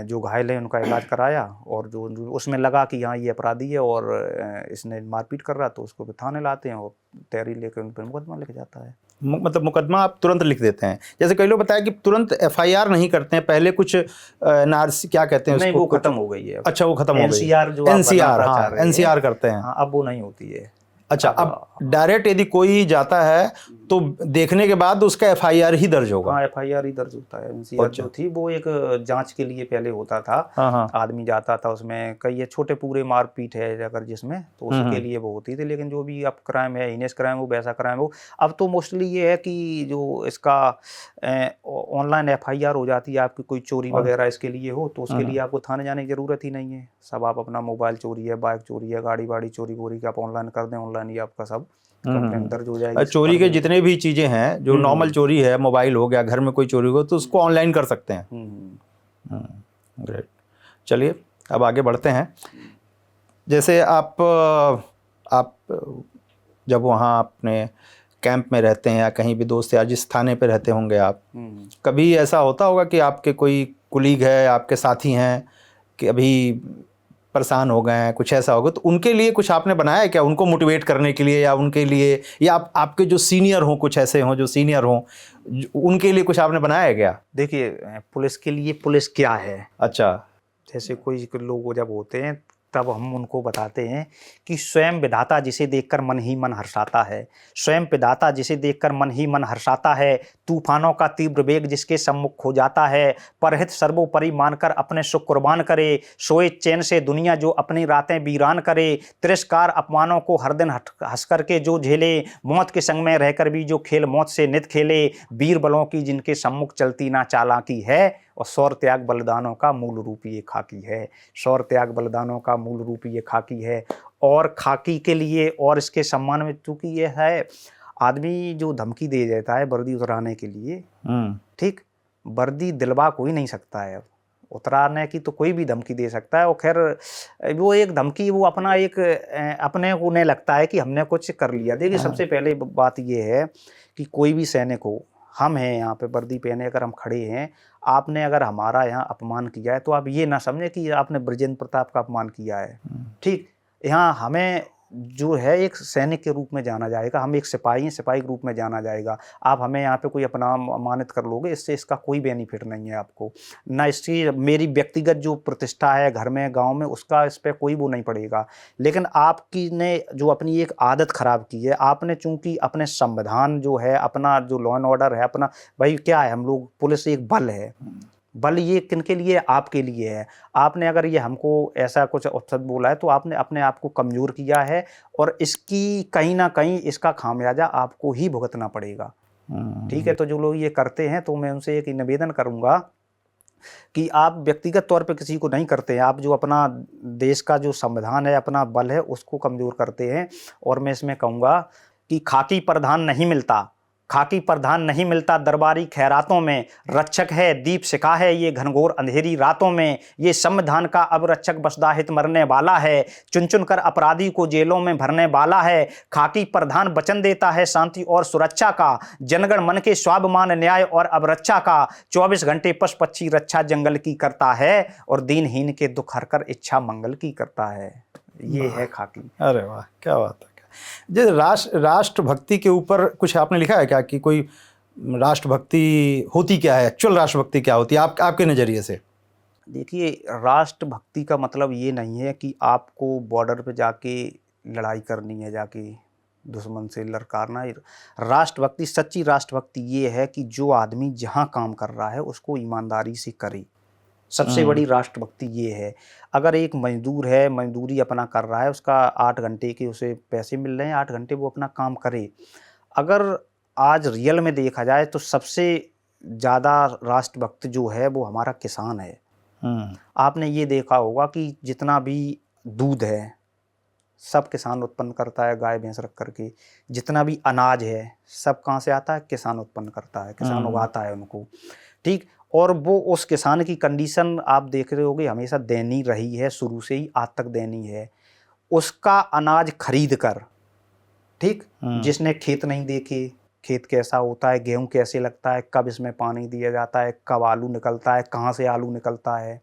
जो घायल है उनका इलाज कराया, और जो उसमें लगा कि हाँ ये अपराधी है और इसने मारपीट कर रहा, तो उसको भी थाने लाते हैं और तैयारी लेकर उन पर मुकदमा लिख जाता है। मतलब मुकदमा आप तुरंत लिख देते हैं? जैसे कई लोग बताया कि तुरंत एफआईआर नहीं करते हैं, पहले कुछ नारसी क्या कहते हैं नहीं, उसको, वो खत्म हो गई है। अच्छा, वो खत्म हो गई। एनसीआर जो एनसीआर, हाँ, एनसीआर करते हैं। हाँ, अब वो नहीं होती है। अच्छा, अब डायरेक्ट यदि कोई जाता है तो देखने के बाद उसका एफआईआर ही दर्ज होगा? हाँ, एफआईआर ही दर्ज होता है। एनसीआर जो थी वो एक जांच के लिए पहले होता था। आदमी जाता था, उसमें कई छोटे पूरे मारपीट है अगर जिसमें, तो उसके लिए वो होती थी। लेकिन जो भी अब क्राइम है, हीनियस क्राइम हो, वैसा क्राइम हो, अब तो मोस्टली ये है कि जो इसका ऑनलाइन एफआईआर हो जाती है। आपकी कोई चोरी वगैरह इसके लिए हो तो उसके लिए आपको थाने जाने की जरूरत ही नहीं है। सब आप अपना मोबाइल चोरी है, बाइक चोरी है, गाड़ी वाड़ी चोरी वोरी का आप ऑनलाइन कर दें, ऑनलाइन ही आपका सब कंप्लेंट दर्ज हो जाएगी। चोरी के जितने भी चीजें हैं, जो नॉर्मल चोरी है, मोबाइल हो गया, घर में कोई चोरी हो तो उसको ऑनलाइन कर सकते हैं। ग्रेट। चलिए अब आगे बढ़ते हैं। जैसे आप जब वहाँ अपने कैंप में रहते हैं या कहीं भी दोस्त या जिस थाने पे रहते होंगे आप, कभी ऐसा होता होगा कि आपके कोई कुलीग है, आपके साथी हैं कि अभी परेशान हो गए हैं, कुछ ऐसा होगा, तो उनके लिए कुछ आपने बनाया है क्या, उनको मोटिवेट करने के लिए, या उनके लिए, या आपके जो सीनियर हों, कुछ ऐसे हों जो सीनियर हों, उनके लिए कुछ आपने बनाया है क्या? देखिए, पुलिस के लिए पुलिस क्या है, अच्छा, जैसे कोई लोग जब होते हैं तब हम उनको बताते हैं कि स्वयं विधाता जिसे देखकर मन ही मन हर्षाता है, स्वयं विधाता जिसे देखकर मन ही मन हर्षाता है, तूफानों का तीव्र वेग जिसके सम्मुख हो जाता है, परहित सर्वोपरि मानकर अपने सुख कुर्बान करे, सोए चैन से दुनिया जो अपनी रातें वीरान करे, तिरस्कार अपमानों को हर दिन हंस करके जो झेले, मौत के संग में रहकर भी जो खेल मौत से नित खेले, वीर बलों की जिनके सम्मुख चलती ना चालाकी है, और शौर्य त्याग बलिदानों का मूल रूप ये खाकी है। शौर्य त्याग बलिदानों का मूल रूप ये खाकी है। और खाकी के लिए और इसके सम्मान में, चूंकि ये है, आदमी जो धमकी दे देता है वर्दी उतराने के लिए, ठीक, वर्दी दिलवा कोई नहीं सकता है, उतराने की तो कोई भी धमकी दे सकता है। और खैर वो एक धमकी, वो अपना एक अपने को उन्हें लगता है कि हमने कुछ कर लिया। देखिए, सबसे पहले बात ये है कि कोई भी सैनिक हो, हम हैं यहाँ पे वर्दी पहने अगर हम खड़े हैं, आपने अगर हमारा यहाँ अपमान किया है तो आप ये ना समझे कि आपने ब्रजेंद्र प्रताप का अपमान किया है, ठीक। यहाँ हमें जो है एक सैनिक के रूप में जाना जाएगा, हम एक सिपाही हैं, सिपाही के रूप में जाना जाएगा। आप हमें यहाँ पे कोई अपना मानित कर लोगे, इससे इसका कोई बेनिफिट नहीं है आपको, ना इसकी मेरी व्यक्तिगत जो प्रतिष्ठा है घर में गांव में उसका इस पर कोई वो नहीं पड़ेगा। लेकिन आपकी ने जो अपनी एक आदत खराब की है, आपने चूंकि अपने संविधान जो है, अपना जो लॉ एंड ऑर्डर है, अपना भाई क्या है, हम लोग पुलिस एक बल है, बल ये किनके लिए, आपके लिए है। आपने अगर ये हमको ऐसा कुछ अपशब्द बोला है तो आपने अपने आप को कमज़ोर किया है, और इसकी कहीं ना कहीं इसका खामियाजा आपको ही भुगतना पड़ेगा। ठीक है, तो जो लोग ये करते हैं तो मैं उनसे एक निवेदन करूंगा कि आप व्यक्तिगत तौर पे किसी को नहीं करते हैं, आप जो अपना देश का जो संविधान है, अपना बल है, उसको कमज़ोर करते हैं। और मैं इसमें कहूँगा कि खाकी प्रधान नहीं मिलता, खाकी प्रधान नहीं मिलता दरबारी खैरातों में, रक्षक है दीप सिखा है ये घनघोर अंधेरी रातों में, ये संविधान का अब रक्षक बसदाहित मरने वाला है, चुन चुन कर अपराधी को जेलों में भरने वाला है। खाकी प्रधान वचन देता है शांति और सुरक्षा का, जनगण मन के स्वाभिमान न्याय और अवरक्षा का, 24 घंटे पशु पक्षी रक्षा जंगल की करता है, और दीनहीन के दुख हरकर इच्छा मंगल की करता है। ये है खाकी। अरे वाह, क्या बात है। जैसे राष्ट्रभक्ति के ऊपर कुछ आपने लिखा है क्या, कि कोई राष्ट्रभक्ति होती क्या है, एक्चुअल राष्ट्रभक्ति क्या होती है आपके नज़रिए से? देखिए, राष्ट्रभक्ति का मतलब ये नहीं है कि आपको बॉर्डर पे जाके लड़ाई करनी है, जाके दुश्मन से लड़कारना। राष्ट्रभक्ति, सच्ची राष्ट्रभक्ति ये है कि जो आदमी जहाँ काम कर रहा है उसको ईमानदारी से करे। सबसे बड़ी राष्ट्रभक्ति ये है। अगर एक मजदूर है, मजदूरी अपना कर रहा है, उसका 8 घंटे के उसे पैसे मिल रहे हैं, 8 घंटे वो अपना काम करे। अगर आज रियल में देखा जाए तो सबसे ज़्यादा राष्ट्रभक्त जो है वो हमारा किसान है। आपने ये देखा होगा कि जितना भी दूध है सब किसान उत्पन्न करता है, गाय भैंस रख करके। जितना भी अनाज है सब कहाँ से आता है, किसान उत्पन्न करता है, किसान उगाता है उनको। ठीक, और वो उस किसान की कंडीशन आप देख रहे होगे हमेशा दयनीय रही है, शुरू से ही आज तक दयनीय है। उसका अनाज खरीद कर, ठीक, जिसने खेत नहीं देखे, खेत कैसा होता है, गेहूं कैसे लगता है, कब इसमें पानी दिया जाता है, कब आलू निकलता है, कहाँ से आलू निकलता है,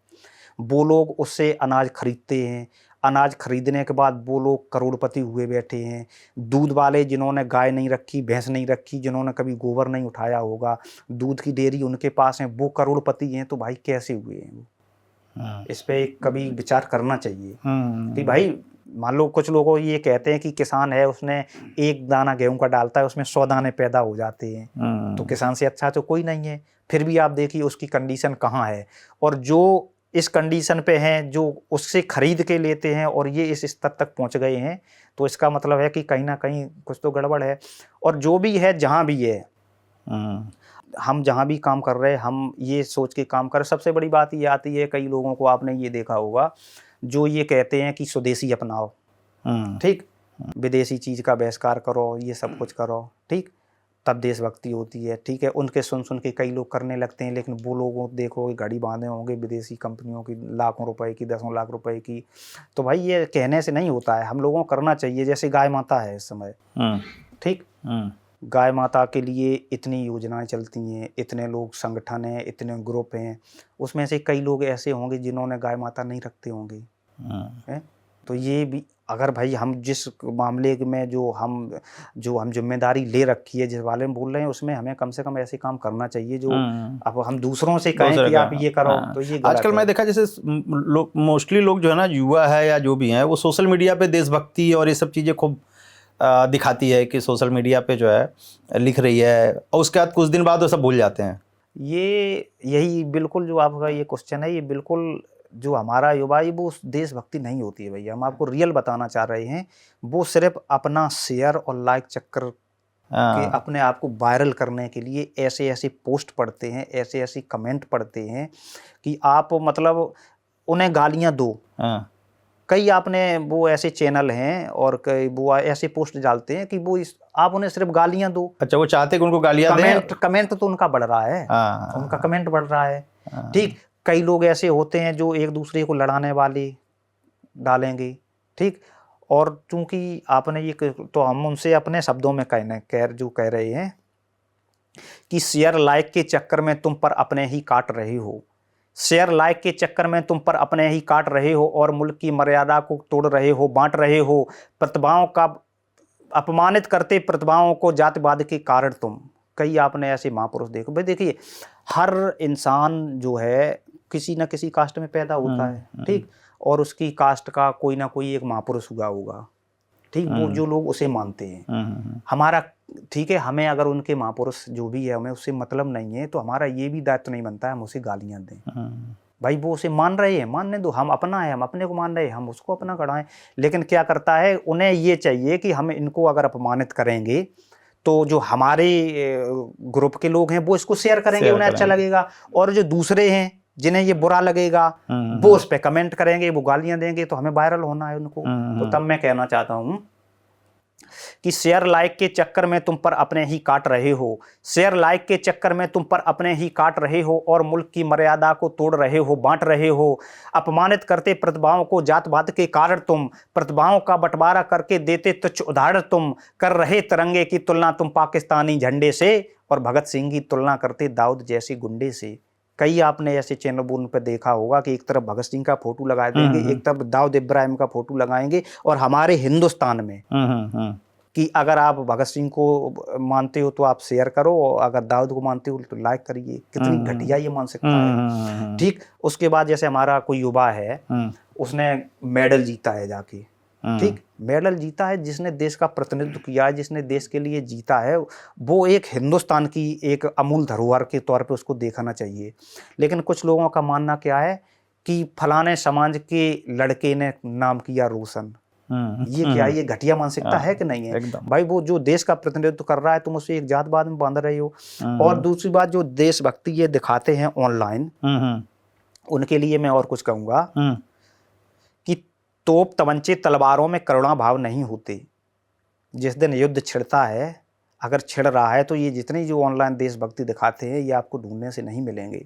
वो लोग उससे अनाज खरीदते हैं। अनाज खरीदने के बाद वो लोग करोड़पति हुए बैठे हैं। दूध वाले जिन्होंने गाय नहीं रखी, भैंस नहीं रखी, जिन्होंने कभी गोबर नहीं उठाया होगा, दूध की डेयरी उनके पास है, वो करोड़पति हैं। तो भाई कैसे हुए हैं वो? इस पे कभी विचार करना चाहिए कि भाई मान लो कुछ लोगों ये कहते हैं कि किसान है, उसने एक दाना गेहूं का डालता है उसमें 100 दाने पैदा हो जाते हैं, तो किसान से अच्छा तो कोई नहीं है। फिर भी आप देखिए उसकी कंडीशन कहाँ है, और जो इस कंडीशन पे हैं, जो उससे खरीद के लेते हैं और ये इस स्तर तक पहुंच गए हैं, तो इसका मतलब है कि कहीं ना कहीं कुछ तो गड़बड़ है। और जो भी है, जहाँ भी है, हम जहाँ भी काम कर रहे हैं, हम ये सोच के काम कर रहे। सबसे बड़ी बात ये आती है, कई लोगों को आपने ये देखा होगा जो ये कहते हैं कि स्वदेशी अपनाओ, ठीक, विदेशी चीज़ का बहिष्कार करो, ये सब कुछ करो, ठीक, तब देशभक्ति होती है। ठीक है, उनके सुन सुन के कई लोग करने लगते हैं, लेकिन वो लोगों देखो घड़ी बांधे होंगे विदेशी कंपनियों की, लाखों रुपए की, 10 लाख रुपए की। तो भाई ये कहने से नहीं होता है, हम लोगों को करना चाहिए। जैसे गाय माता है इस समय, ठीक, गाय माता के लिए इतनी योजनाएं चलती हैं, इतने लोग संगठन हैं, इतने ग्रुप हैं, उसमें से कई लोग ऐसे होंगे जिन्होंने गाय माता नहीं रखते होंगे, हैं? तो ये भी अगर भाई हम जिस मामले में जो हम जिम्मेदारी ले रखी है, जिस बारे में बोल रहे हैं, उसमें हमें कम से कम ऐसे काम करना चाहिए जो अब हम दूसरों से कहें कि आप ये करो, तो ये गलत आजकल है। मैं देखा जैसे मोस्टली लोग जो है ना, युवा है या जो भी हैं, वो सोशल मीडिया पे देशभक्ति और ये सब चीज़ें खूब दिखाती है कि सोशल मीडिया पे जो है लिख रही है, और उसके बाद कुछ दिन बाद वो सब भूल जाते हैं। यही बिल्कुल जो आपका ये क्वेश्चन है, ये बिल्कुल जो हमारा युवा है वो देशभक्ति नहीं होती है भैया। हम आपको रियल बताना चाह रहे हैं, वो सिर्फ अपना शेयर और लाइक चक्कर के अपने आप को वायरल करने के लिए ऐसे ऐसे पोस्ट पढ़ते हैं, ऐसे ऐसे कमेंट पढ़ते हैं कि आप मतलब उन्हें गालियां दो। कई आपने वो ऐसे चैनल हैं और कई वो ऐसे पोस्ट डालते हैं कि वो आप उन्हें सिर्फ गालियां दो। अच्छा, वो चाहते हैं कि उनको गालियां दें। कमेंट तो उनका बढ़ रहा है, उनका कमेंट बढ़ रहा है, ठीक। कई लोग ऐसे होते हैं जो एक दूसरे को लड़ाने वाले डालेंगे, ठीक। और चूंकि आपने ये तो हम उनसे अपने शब्दों में कह रहे हैं कि शेयर लाइक के चक्कर में तुम पर अपने ही काट रहे हो, शेयर लाइक के चक्कर में तुम पर अपने ही काट रहे हो और मुल्क की मर्यादा को तोड़ रहे हो, बांट रहे हो। प्रतिभाओं का अपमानित करते प्रतिभाओं को जातिवाद के कारण तुम। कई आपने ऐसे महापुरुष देखो भाई। देखिए, हर इंसान जो है किसी न किसी कास्ट में पैदा होता है, ठीक, और उसकी कास्ट का कोई ना कोई एक महापुरुष हुआ होगा, ठीक, वो जो लोग उसे मानते हैं। हमारा, ठीक है, हमें अगर उनके महापुरुष जो भी है हमें उससे मतलब नहीं है, तो हमारा ये भी दायित्व नहीं बनता है हम उसे गालियां दें। भाई वो उसे मान रहे हैं, मानने दो, हम अपना है, हम अपने को मान रहे हैं, हम उसको अपना गढ़ाएं। लेकिन क्या करता है, उन्हें ये चाहिए कि हम इनको अगर अपमानित करेंगे तो जो हमारे ग्रुप के लोग हैं वो इसको शेयर करेंगे, उन्हें अच्छा लगेगा, और जो दूसरे हैं जिन्हें ये बुरा लगेगा वो उस पर कमेंट करेंगे, वो गालियां देंगे, तो हमें वायरल होना है उनको। तो तब मैं कहना चाहता हूं कि शेयर लाइक के चक्कर में तुम पर अपने ही काट रहे हो, शेयर लाइक के चक्कर में तुम पर अपने ही काट रहे हो और मुल्क की मर्यादा को तोड़ रहे हो, बांट रहे हो। अपमानित करते प्रतिभाओं को जातवाद के कारण तुम, प्रतिभाओं का बंटवारा करके देते तुच्छ उदाहरण तुम। कर रहे तिरंगे की तुलना तुम पाकिस्तानी झंडे से और भगत सिंह की तुलना करते दाऊद जैसे गुंडे से। कई आपने ऐसे चैनल पे देखा होगा कि एक तरफ भगत सिंह का फोटो लगा देंगे, एक तरफ दाऊद इब्राहिम का फोटो लगाएंगे, और हमारे हिंदुस्तान में कि अगर आप भगत सिंह को मानते हो तो आप शेयर करो, और अगर दाऊद को मानते हो तो लाइक करिए। कितनी घटिया ये मानसिकता है, ठीक। उसके बाद जैसे हमारा कोई युवा है, उसने मेडल जीता है जाके, ठीक, मेडल जीता है, जिसने देश का प्रतिनिधित्व किया है, जिसने देश के लिए जीता है, वो एक हिंदुस्तान की एक अमूल धरोहर के तौर पे उसको देखना चाहिए। लेकिन कुछ लोगों का मानना क्या है कि फलाने समाज के लड़के ने नाम किया रोशन। ये क्या, ये घटिया मानसिकता है कि नहीं है भाई? वो जो देश का प्रतिनिधित्व कर रहा है, तुम उसे एक जातवाद में बांध रहे हो। और दूसरी बात, जो देशभक्ति ये दिखाते हैं ऑनलाइन, उनके लिए मैं और कुछ कहूंगा कि तोप तमंचे तलवारों में करुणा भाव नहीं होते। जिस दिन युद्ध छिड़ता है, अगर छिड़ रहा है, तो ये जितने जो ऑनलाइन देशभक्ति दिखाते हैं ये आपको ढूंढने से नहीं मिलेंगे।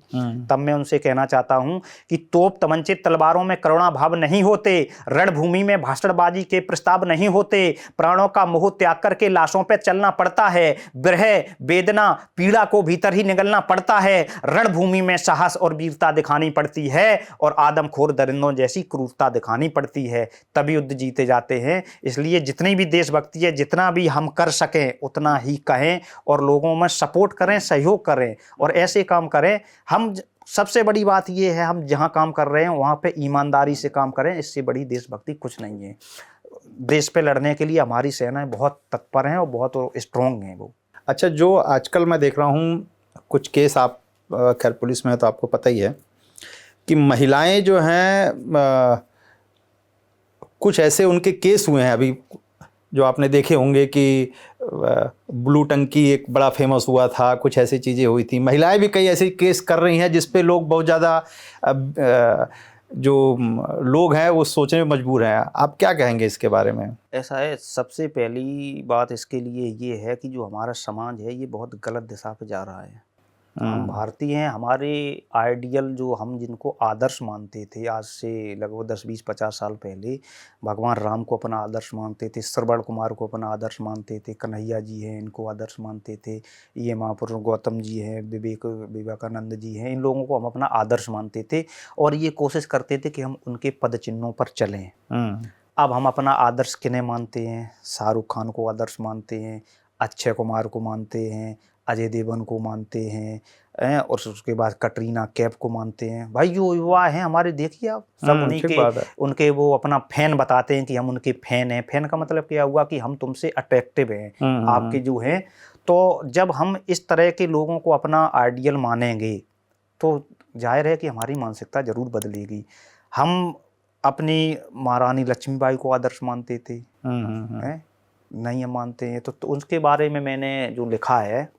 तब मैं उनसे कहना चाहता हूं कि तोप तमंचे तलवारों में करुणा भाव नहीं होते, रणभूमि में भाषणबाजी के प्रस्ताव नहीं होते, प्राणों का मोह त्याग करके लाशों पर चलना पड़ता है, विरह वेदना पीड़ा को भीतर ही निगलना पड़ता है, रणभूमि में साहस और वीरता दिखानी पड़ती है, और आदमखोर दरिंदों जैसी क्रूरता दिखानी पड़ती है, तभी युद्ध जीते जाते हैं। इसलिए जितनी भी देशभक्ति है, जितना भी हम कर सकें उतना ही कहें, और लोगों में सपोर्ट करें, सहयोग करें, और ऐसे काम करें। हम सबसे बड़ी बात यह है, हम जहां काम कर रहे हैं वहां पे ईमानदारी से काम करें, इससे बड़ी देशभक्ति कुछ नहीं है। देश पे लड़ने के लिए हमारी सेनाएं बहुत तत्पर हैं और बहुत स्ट्रॉन्ग हैं वो। अच्छा, जो आजकल मैं देख रहा हूँ कुछ केस, आप खैर पुलिस में है तो आपको पता ही है कि महिलाएं जो हैं, कुछ ऐसे उनके केस हुए हैं अभी, जो आपने देखे होंगे कि ब्लू टंकी एक बड़ा फेमस हुआ था, कुछ ऐसी चीज़ें हुई थी। महिलाएं भी कई ऐसे केस कर रही हैं जिस पे लोग बहुत ज़्यादा, जो लोग हैं वो सोचने में मजबूर हैं। आप क्या कहेंगे इसके बारे में? ऐसा है, सबसे पहली बात इसके लिए ये है कि जो हमारा समाज है ये बहुत गलत दिशा पे जा रहा है। हम भारतीय हैं, हमारे आइडियल जो हम जिनको आदर्श मानते थे आज से लगभग 10-20-50 साल पहले, भगवान राम को अपना आदर्श मानते थे, श्रवण कुमार को अपना आदर्श मानते थे, कन्हैया जी हैं इनको आदर्श मानते थे, ये महापुरुष गौतम जी हैं, विवेकानंद जी हैं, इन लोगों को हम अपना आदर्श मानते थे और ये कोशिश करते थे कि हम उनके पद चिन्हों पर चलें। अब हम अपना आदर्श किन्हें मानते हैं? शाहरुख खान को आदर्श मानते हैं, अक्षय कुमार को मानते हैं, अजय देवगन को मानते हैं, और उसके बाद कटरीना कैफ को मानते हैं। भाई जो युवा हैं हमारे, देखिए आप सब उन्हीं के, उनके वो अपना फैन बताते हैं कि हम उनके फैन हैं। फैन का मतलब क्या हुआ कि हम तुमसे अट्रैक्टिव हैं, आपके जो हैं। तो जब हम इस तरह के लोगों को अपना आइडियल मानेंगे तो जाहिर है कि हमारी मानसिकता जरूर बदलेगी। हम अपनी महारानी लक्ष्मीबाई को आदर्श मानते थे, नहीं हम मानते हैं। तो उसके बारे में मैंने जो लिखा है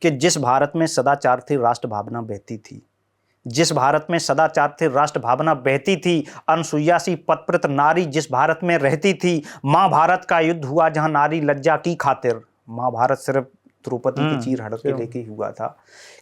कि जिस भारत में सदाचार थे राष्ट्र भावना बहती थी, जिस भारत में सदाचार थे राष्ट्र भावना बहती थी, अनसुईया सी पतिव्रत नारी जिस भारत में रहती थी, महाभारत का युद्ध हुआ जहां नारी लज्जा की खातिर। महाभारत सिर्फ द्रौपदी की चीर हड़प के लेके हुआ था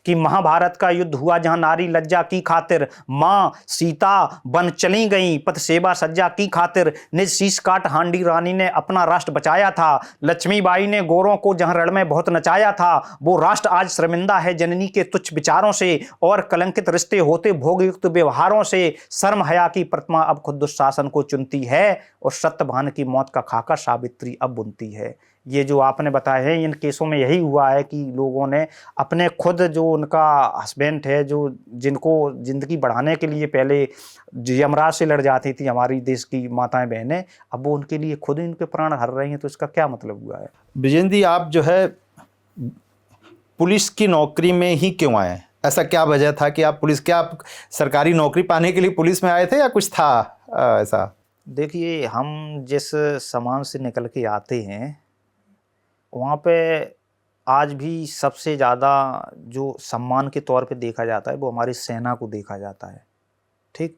कि महाभारत का युद्ध हुआ जहां नारी लज्जा की खातिर मां सीता बन चली गई, पत सेवा सज्जा की खातिर निज शीश काट हांडी रानी ने अपना राष्ट्र बचाया था। लक्ष्मीबाई ने गोरों को जहां रण में बहुत नचाया था, वो राष्ट्र आज शर्मिंदा है जननी के तुच्छ विचारों से और कलंकित रिश्ते होते भोगयुक्त व्यवहारों से। शर्म हया की प्रतिमा अब खुद दुशासन को चुनती है और सत्यभान की मौत का खाका सावित्री अब बुनती है। ये जो आपने बताया है इन केसों में यही हुआ है कि लोगों ने अपने खुद जो उनका हस्बैंड है, जो जिनको जिंदगी बढ़ाने के लिए पहले यमराज से लड़ जाती थी हमारी देश की माताएं बहनें, अब वो उनके लिए खुद ही उनके प्राण हर रही हैं। तो इसका क्या मतलब हुआ है? विजेंद्र जी, आप जो है पुलिस की नौकरी में ही क्यों आए? ऐसा क्या वजह था कि आप पुलिस, क्या आप सरकारी नौकरी पाने के लिए पुलिस में आए थे या कुछ था ऐसा? देखिए, हम जिस समाज से निकल के आते हैं वहाँ पे आज भी सबसे ज़्यादा जो सम्मान के तौर पे देखा जाता है वो हमारी सेना को देखा जाता है। ठीक,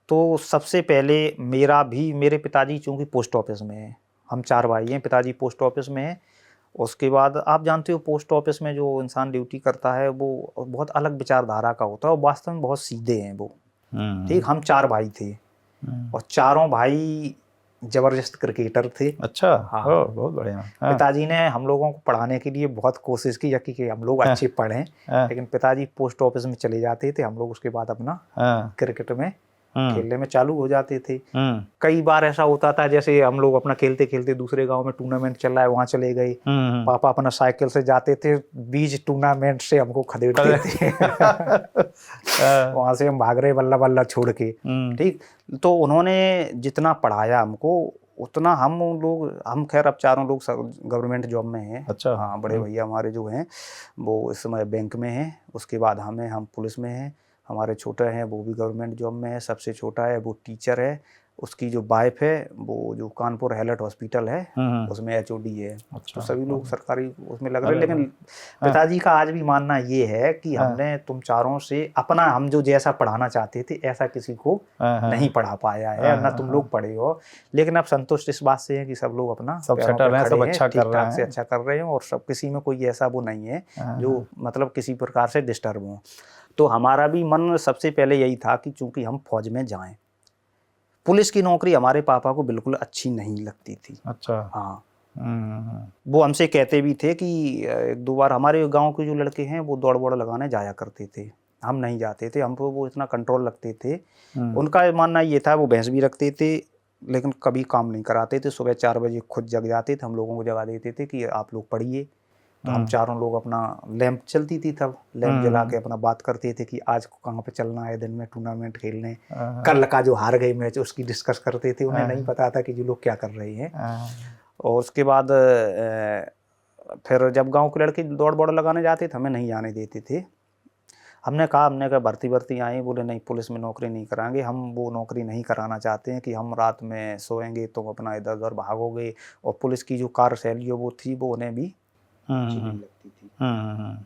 तो सबसे पहले मेरे पिताजी चूँकि पोस्ट ऑफिस में हैं, हम 4 भाई हैं, पिताजी पोस्ट ऑफिस में हैं। उसके बाद आप जानते हो पोस्ट ऑफिस में जो इंसान ड्यूटी करता है वो बहुत अलग विचारधारा का होता है और वास्तव में बहुत सीधे हैं वो। ठीक, हम 4 भाई थे और चारों भाई जबरदस्त क्रिकेटर थे। अच्छा, हाँ, बहुत बढ़िया। पिताजी ने हम लोगों को पढ़ाने के लिए बहुत कोशिश की कि हम लोग अच्छे पढ़ें, लेकिन पिताजी पोस्ट ऑफिस में चले जाते थे, हम लोग उसके बाद अपना क्रिकेट में खेलने में चालू हो जाते थे। कई बार ऐसा होता था जैसे हम लोग अपना खेलते खेलते दूसरे गांव में टूर्नामेंट चल रहा है वहां चले गए, पापा अपना साइकिल से जाते थे, बीच टूर्नामेंट से हमको खदेड़ते थे वहां से हम भाग रहे बल्ला बल्ला छोड़ के। ठीक, तो उन्होंने जितना पढ़ाया हमको उतना हम खैर अब चारों लोग गवर्नमेंट जॉब में हैं। अच्छा। हाँ, बड़े भैया हमारे जो हैं वो इस समय बैंक में हैं, उसके बाद हम पुलिस में हैं, हमारे छोटे हैं वो भी गवर्नमेंट जॉब में है, सबसे छोटा है वो टीचर है, उसकी जो वाइफ है वो जो कानपुर हैलट हॉस्पिटल है उसमें HOD है। अच्छा। तो सभी लोग सरकारी उसमें लग रहे हैं। लेकिन पिताजी का आज भी मानना ये है कि हमने तुम चारों से अपना, हम जो जैसा पढ़ाना चाहते थे ऐसा किसी को नहीं पढ़ा पाया है, ना तुम लोग पढ़े हो, लेकिन अब संतुष्ट इस बात से है कि सब लोग अपना सब सेटल हैं, सब अच्छा कर रहे हैं, से अच्छा कर रहे हैं और सब किसी में कोई ऐसा वो नहीं है जो मतलब किसी प्रकार से डिस्टर्ब हो। तो हमारा भी मन सबसे पहले यही था कि चूंकि हम फौज में जाएं। पुलिस की नौकरी हमारे पापा को बिल्कुल अच्छी नहीं लगती थी। अच्छा। हाँ, वो हमसे कहते भी थे कि 1-2 बार हमारे गांव के जो लड़के हैं वो दौड़ वोड़ लगाने जाया करते थे, हम नहीं जाते थे, हमको वो इतना कंट्रोल रखते थे। उनका मानना ये था, वो भैंस भी रखते थे लेकिन कभी काम नहीं कराते थे। सुबह 4 बजे खुद जग जाते थे, हम लोगों को जगा देते थे कि आप लोग पढ़िए। तो हम चारों लोग अपना लैंप चलती थी तब, लैंप जला के अपना बात करते थे कि आज कहाँ पे चलना है दिन में टूर्नामेंट खेलने, कल का जो हार गए मैच उसकी डिस्कस करते थे। उन्हें नहीं पता था कि जो लोग क्या कर रहे हैं। और उसके बाद फिर जब गांव के लड़के दौड़ बौड़ लगाने जाते थे हमें नहीं जाने देते थे। हमने कहा भर्ती आए, बोले नहीं पुलिस में नौकरी नहीं कराएंगे, हम वो नौकरी नहीं कराना चाहते हैं कि हम रात में सोएंगे तो अपना इधर उधर भागोगे। और पुलिस की जो कार्यशैली वो थी वो उन्हें भी अच्छी नहीं लगती थी।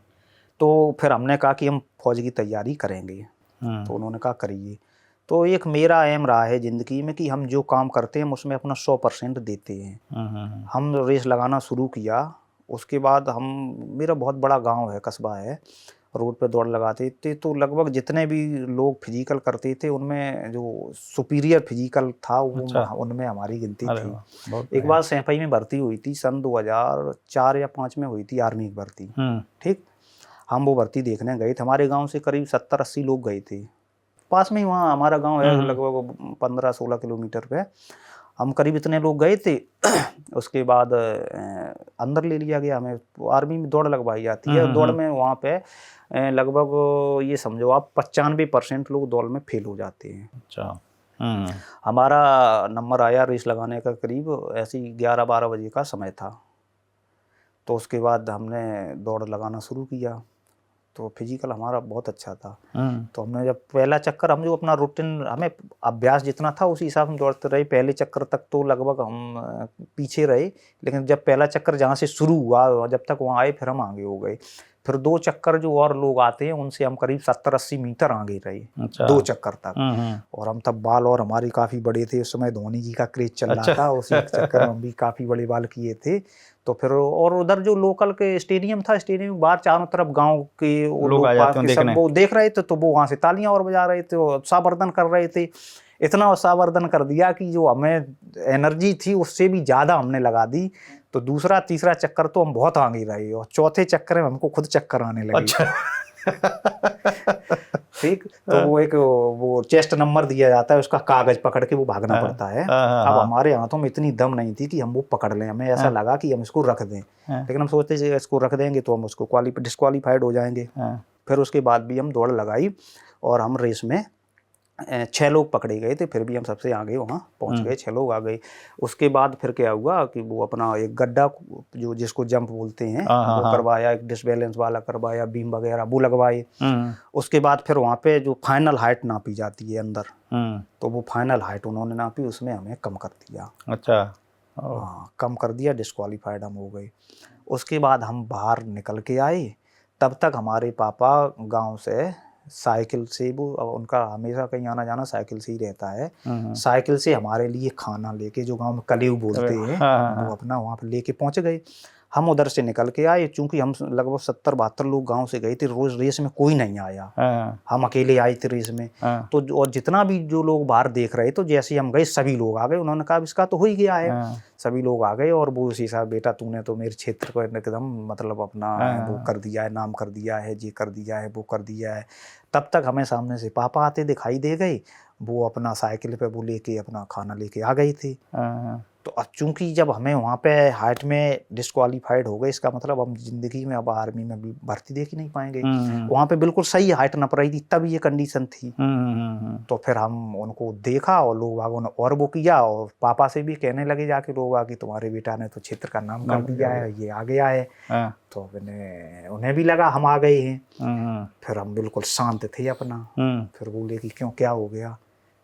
तो फिर हमने कहा कि हम फौज की तैयारी करेंगे। तो उन्होंने कहा करिए। तो एक मेरा एम रहा है ज़िंदगी में कि हम जो काम करते हैं उसमें अपना 100% देते हैं। हम रेस लगाना शुरू किया, उसके बाद मेरा बहुत बड़ा गांव है, कस्बा है, रोड पे दौड़ लगाते थे। तो लगभग जितने भी लोग फिजिकल करते थे उनमें जो सुपीरियर फिजिकल था वो उनमें हमारी गिनती थी। एक बार सैफई में भर्ती हुई थी, सन 2004 या 5 में हुई थी आर्मी की भर्ती। ठीक, हम वो भर्ती देखने गए थे, हमारे गांव से करीब 70-80 लोग गए थे, पास में ही वहाँ हमारा गांव है, लगभग 15-16 किलोमीटर पे। हम करीब इतने लोग गए थे। उसके बाद अंदर ले लिया गया हमें, आर्मी में दौड़ लगवाई जाती है। दौड़ में वहाँ पे लगभग ये समझो आप 95% लोग दौड़ में फेल हो जाते हैं। अच्छा। हमारा नंबर आया रेस लगाने का, करीब ऐसी 11-12 बजे का समय था। तो उसके बाद हमने दौड़ लगाना शुरू किया, तो फिजिकल हमारा बहुत अच्छा था। तो हमने जब पहला चक्कर, हम जो अपना रूटीन, हमें अभ्यास जितना था उसी हिसाब से दौड़ते रहे। पहले चक्कर तक तो लगभग हम पीछे रहे, लेकिन जब पहला चक्कर जहाँ से शुरू हुआ जब तक वहाँ आए फिर हम आगे हो गए। फिर 2 चक्कर जो और लोग आते हैं उनसे हम करीब 70-80 मीटर आगे रहे, अच्छा। 2 चक्कर तक। और हम तब बाल और हमारे काफ़ी बड़े थे, उस समय धोनी जी का क्रेज चल रहा था, उसी चक्कर में हम भी काफ़ी बड़े बाल किए थे। तो फिर और उधर जो लोकल के स्टेडियम था, स्टेडियम के बाहर चारों तरफ गांव के लोग आ जाते हैं सब देखने। वो देख रहे थे, तो वो वहाँ से तालियां और बजा रहे थे, उत्साहवर्धन कर रहे थे। इतना उत्साहवर्धन कर दिया कि जो हमें एनर्जी थी उससे भी ज़्यादा हमने लगा दी। तो दूसरा तीसरा चक्कर तो हम बहुत आगे रहे, और चौथे चक्कर में हमको खुद चक्कर आने लगे। अच्छा। ठीक, तो वो एक वो चेस्ट नंबर दिया जाता है, उसका कागज पकड़ के वो भागना पड़ता है। अब हमारे हाथों में इतनी दम नहीं थी कि हम वो पकड़ लें, हमें ऐसा लगा कि हम इसको रख दें, लेकिन हम सोचते थे इसको रख देंगे तो हम उसको डिस्क्वालीफाइड हो जाएंगे। फिर उसके बाद भी हम दौड़ लगाई और हम रेस में 6 लोग पकड़े गए थे, फिर भी हम सबसे आगे वहाँ पहुँच गए, 6 लोग आ गए। उसके बाद फिर क्या हुआ कि वो अपना एक गड्ढा जो जिसको जंप बोलते हैं वो करवाया, एक डिसबैलेंस वाला करवाया, बीम वगैरह वो लगवाए। उसके बाद फिर वहाँ पे जो फाइनल हाइट नापी जाती है अंदर, तो वो फाइनल हाइट उन्होंने नापी, उसमें हमें कम कर दिया। अच्छा। हाँ, कम कर दिया, डिस्क्वालीफाइड हम हो गए। उसके बाद हम बाहर निकल के आए, तब तक हमारे पापा गाँव से साइकिल से, वो उनका हमेशा कहीं आना जाना साइकिल से ही रहता है, साइकिल से हमारे लिए खाना लेके, जो गांव में कलेव बोलते हैं, वो अपना वहाँ पर लेके पहुँच गए। हम उधर से निकल के आए, चूंकि हम लगभग 70-72 लोग गांव से गए थे, रोज रेस में कोई नहीं आया, हम अकेले आए थे रेस में। तो और जितना भी जो लोग बाहर देख रहे, तो जैसे हम गए सभी लोग आ गए, उन्होंने कहा इसका तो हो ही गया है। सभी लोग आ गए और वो उसी साहब, बेटा तूने तो मेरे क्षेत्र को एकदम मतलब अपना वो कर दिया है, नाम कर दिया है, ये कर दिया है, वो कर दिया है। तब तक हमें सामने से पापा आते दिखाई दे गए, वो अपना साइकिल पे वो लेके अपना खाना लेके आ गए थे। तो अब चूंकि जब हमें वहाँ पे हाइट में डिस्क्वालीफाइड हो गए, इसका मतलब हम जिंदगी में अब आर्मी में भी भर्ती देख ही नहीं पाएंगे। वहाँ पे बिल्कुल सही हाइट नप रही थी, तब ये कंडीशन थी। तो फिर हम उनको देखा और लोग बागों ने और वो किया, और पापा से भी कहने लगे जाके लोग आगे, तुम्हारे बेटा ने तो क्षेत्र का नाम कर दिया है, ये आ गया है। तो उन्हें भी लगा हम आ गए हैं। फिर हम बिल्कुल शांत थे अपना। फिर बोले कि क्यों, क्या हो गया?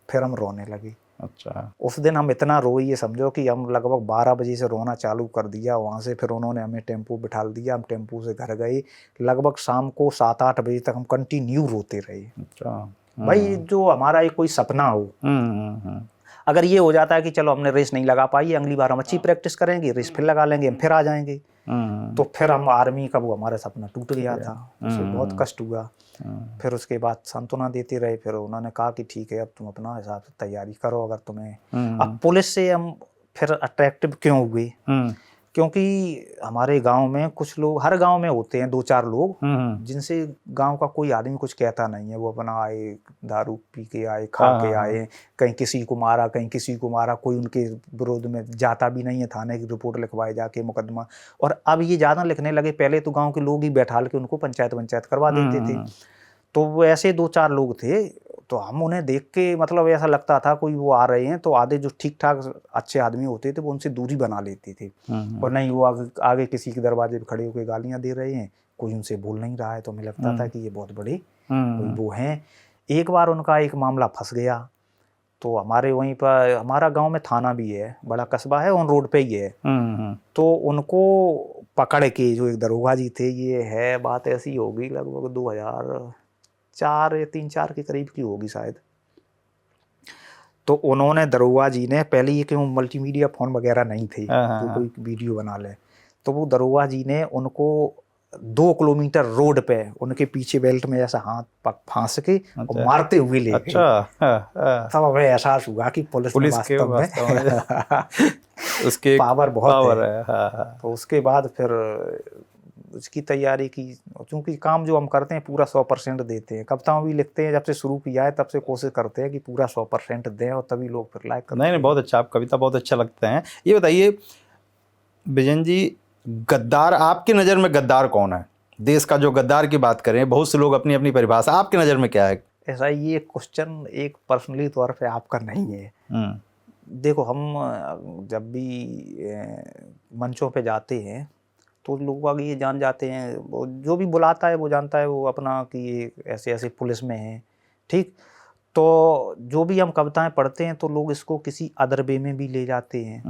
फिर हम रोने लगे। अच्छा। उस दिन हम इतना रोए, ये समझो कि हम लगभग 12 बजे से रोना चालू कर दिया। वहाँ से फिर उन्होंने हमें टेम्पो बिठा दिया, हम टेम्पो से घर गए। लगभग शाम को 7-8 बजे तक हम कंटिन्यू रोते रहे। अच्छा। भाई, जो हमारा एक कोई सपना हो, अगर ये हो जाता है कि चलो हमने रेस नहीं लगा पाई, अगली बार हम अच्छी प्रैक्टिस करेंगे, रेस फिर लगा लेंगे, हम फिर आ जाएंगे, तो फिर हम आर्मी का वो हमारा सपना टूट गया था। उससे बहुत कष्ट हुआ। फिर उसके बाद सांत्वना देते रहे। फिर उन्होंने कहा कि ठीक है, अब तुम अपना हिसाब से तैयारी करो, अगर तुम्हें। अब पुलिस से हम फिर अट्रैक्टिव क्यों हुए? क्योंकि हमारे गांव में कुछ लोग, हर गांव में होते हैं 2-4 लोग, जिनसे गांव का कोई आदमी कुछ कहता नहीं है। वो अपना आए, दारू पी के आए, खा के आए, कहीं किसी को मारा, कहीं किसी को मारा, कोई उनके विरोध में जाता भी नहीं है थाने की रिपोर्ट लिखवाए जाके, मुकदमा। और अब ये ज़्यादा लिखने लगे, पहले तो गाँव के लोग ही बैठाल के उनको पंचायत करवा देते थे। तो वो ऐसे 2-4 लोग थे, तो हम उन्हें देख के मतलब ऐसा लगता था कोई वो आ रहे हैं, तो आधे जो ठीक ठाक अच्छे आदमी होते थे वो उनसे दूरी बना लेते थे। और नहीं, वो आगे किसी के दरवाजे पे खड़े होकर गालियां दे रहे हैं, कोई उनसे बोल नहीं रहा है, तो हमें लगता था कि ये बहुत बड़े वो हैं। एक बार उनका एक मामला फंस गया, तो हमारे वहीं पर, हमारा गांव में थाना भी है, बड़ा कस्बा है, ऑन रोड पे ही है। तो उनको पकड़ के, जो एक दरोगा जी थे, ये है बात ऐसी होगी लगभग 2004 या 3-4 के करीब की होगी शायद। तो उन्होंने, दरोगा जी ने, पहले ये क्यों मल्टीमीडिया फोन वगैरह नहीं थे तो कोई वीडियो बना ले, तो वो दरोगा जी ने उनको 2 किलोमीटर रोड पे उनके पीछे बेल्ट में ऐसा हाथ फांस के और मारते हुए ले गए। तब हमें एहसास हुआ कि पुलिस वास्तव में उसके पावर बहुत है। तो उसके बाद फिर उसकी तैयारी की, क्योंकि काम जो हम करते हैं पूरा 100% देते हैं। कविताओं भी लिखते हैं, जब से शुरू किया है तब से कोशिश करते हैं कि पूरा 100% दें, और तभी लोग फिर लाइक करते हैं। नहीं, बहुत अच्छा, आप कविता बहुत अच्छा लगते हैं। ये बताइए बिजन जी, गद्दार, आपकी नज़र में गद्दार कौन है? देश का जो गद्दार की बात करें, बहुत से लोग अपनी अपनी परिभाषा, आपकी नज़र में क्या है? ऐसा ये क्वेश्चन एक पर्सनली तौर पे आपका नहीं है। देखो, हम जब भी मंचों पे जाते हैं तो लोग आगे ये जान जाते हैं, वो जो भी बुलाता है वो जानता है वो अपना कि ये ऐसे ऐसे पुलिस में है, ठीक। तो जो भी हम कविताएं पढ़ते हैं तो लोग इसको किसी अदर वे में भी ले जाते हैं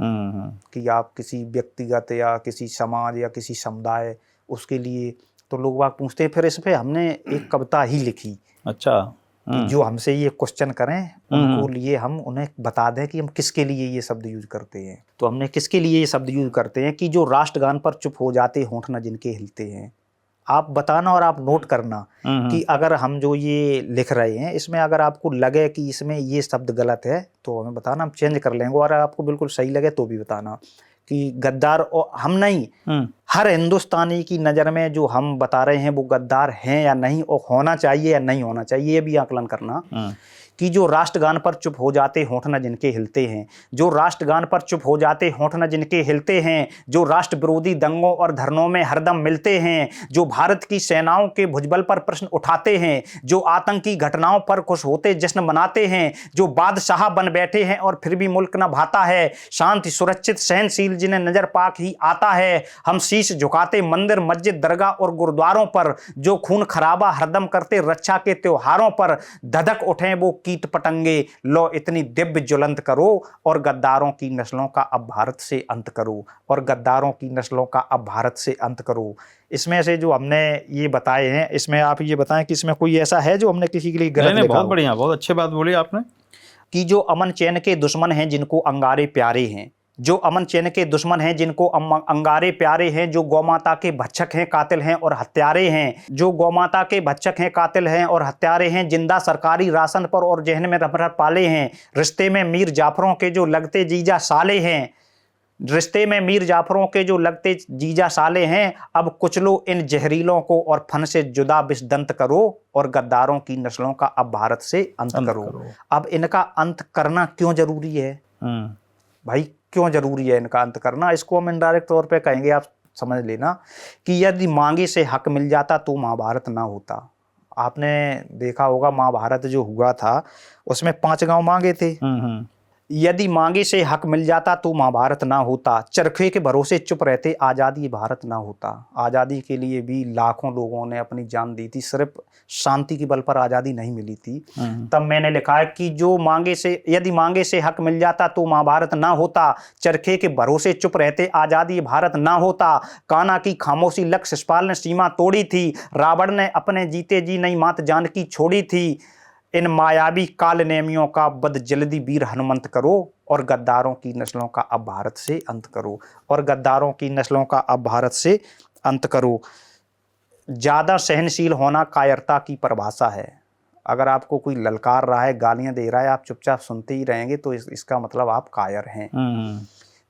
कि आप किसी व्यक्तिगत या किसी समाज या किसी समुदाय उसके लिए, तो लोग बाग पूछते हैं, फिर इस पे हमने एक कविता ही लिखी अच्छा। कि जो हमसे ये क्वेश्चन करें उनको लिए हम उन्हें बता दें कि हम किसके लिए ये शब्द यूज करते हैं। तो हमने किसके लिए ये शब्द यूज करते हैं कि जो राष्ट्रगान पर चुप हो जाते होंठ न जिनके हिलते हैं। आप बताना और आप नोट करना कि अगर हम जो ये लिख रहे हैं इसमें अगर आपको लगे कि इसमें ये शब्द गलत है तो हमें बताना, हम चेंज कर लेंगे, और आपको बिल्कुल सही लगे तो भी बताना कि गद्दार और हम नहीं, हर हिंदुस्तानी की नज़र में जो हम बता रहे हैं वो गद्दार हैं या नहीं, और होना चाहिए या नहीं होना चाहिए, ये भी आकलन करना कि जो राष्ट्रगान पर चुप हो जाते होंठ न जिनके हिलते हैं, जो राष्ट्रगान पर चुप हो जाते होंठ न जिनके हिलते हैं, जो राष्ट्र विरोधी दंगों और धरनों में हरदम मिलते हैं, जो भारत की सेनाओं के भुजबल पर प्रश्न उठाते हैं, जो आतंकी घटनाओं पर खुश होते जश्न मनाते हैं, जो बादशाह बन बैठे हैं और फिर भी मुल्क न भाता है, शांति सुरक्षित सहनशील जिन्हें नजर पाक ही आता है, हम शीश झुकाते मंदिर मस्जिद दरगाह और गुरुद्वारों पर, जो खून खराबा हरदम करते रक्षा के त्योहारों पर, धधक उठे वो कीट पतंगे, लो इतनी दिव्य ज्वलंत करो और गद्दारों की नस्लों का अब भारत से अंत करो, और गद्दारों की नस्लों का अब भारत से अंत करो। इसमें से जो हमने ये बताए हैं, इसमें आप ये बताएं कि इसमें कोई ऐसा है जो हमने किसी के लिए गलत लिखा हो? बहुत बढ़िया, बहुत अच्छी बात बोली आपने कि जो अमन चैन के दुश्मन हैं जिनको अंगारे प्यारे हैं, जो अमन चैन के दुश्मन हैं जिनको अंगारे प्यारे हैं, जो गौमाता के भक्षक हैं कातिल हैं और हत्यारे हैं, जो गौमाता के भक्षक हैं कातिल हैं और हत्यारे हैं, जिंदा सरकारी राशन पर और जहन में रह पाले हैं, रिश्ते में मीर जाफरों के जो लगते जीजा साले हैं, रिश्ते में मीर जाफरों के जो लगते जीजा साले हैं, अब कुचलो इन जहरीलों को और फन से जुदा विषदंत करो और गद्दारों की नस्लों का अब भारत से अंत करो। अब इनका अंत करना क्यों जरूरी है भाई, क्यों जरूरी है इनका अंत करना? इसको हम इनडायरेक्ट तौर पे कहेंगे, आप समझ लेना कि यदि मांगे से हक मिल जाता तो महाभारत ना होता। आपने देखा होगा महाभारत जो हुआ था उसमें 5 गांव मांगे थे। यदि मांगे से हक मिल जाता तो महाभारत ना होता, चरखे के भरोसे चुप रहते आज़ादी भारत ना होता। आज़ादी के लिए भी लाखों लोगों ने अपनी जान दी थी, सिर्फ शांति के बल पर आज़ादी नहीं मिली थी। तब मैंने लिखा है कि जो यदि मांगे से हक मिल जाता तो महाभारत ना होता, चरखे के भरोसे चुप रहते आज़ादी भारत ना होता। कान्हा की खामोशी लक्ष्य शिशुपाल ने सीमा तोड़ी थी, रावण ने अपने जीते जी नई मात जानकी छोड़ी थी। इन मायावी काल नेमियों का बद जल्दी वीर हनुमंत करो और गद्दारों की नस्लों का अब भारत से अंत करो, और गद्दारों की नस्लों का अब भारत से अंत करो। ज़्यादा सहनशील होना कायरता की परिभाषा है। अगर आपको कोई ललकार रहा है, गालियां दे रहा है, आप चुपचाप सुनते ही रहेंगे तो इसका मतलब आप कायर हैं।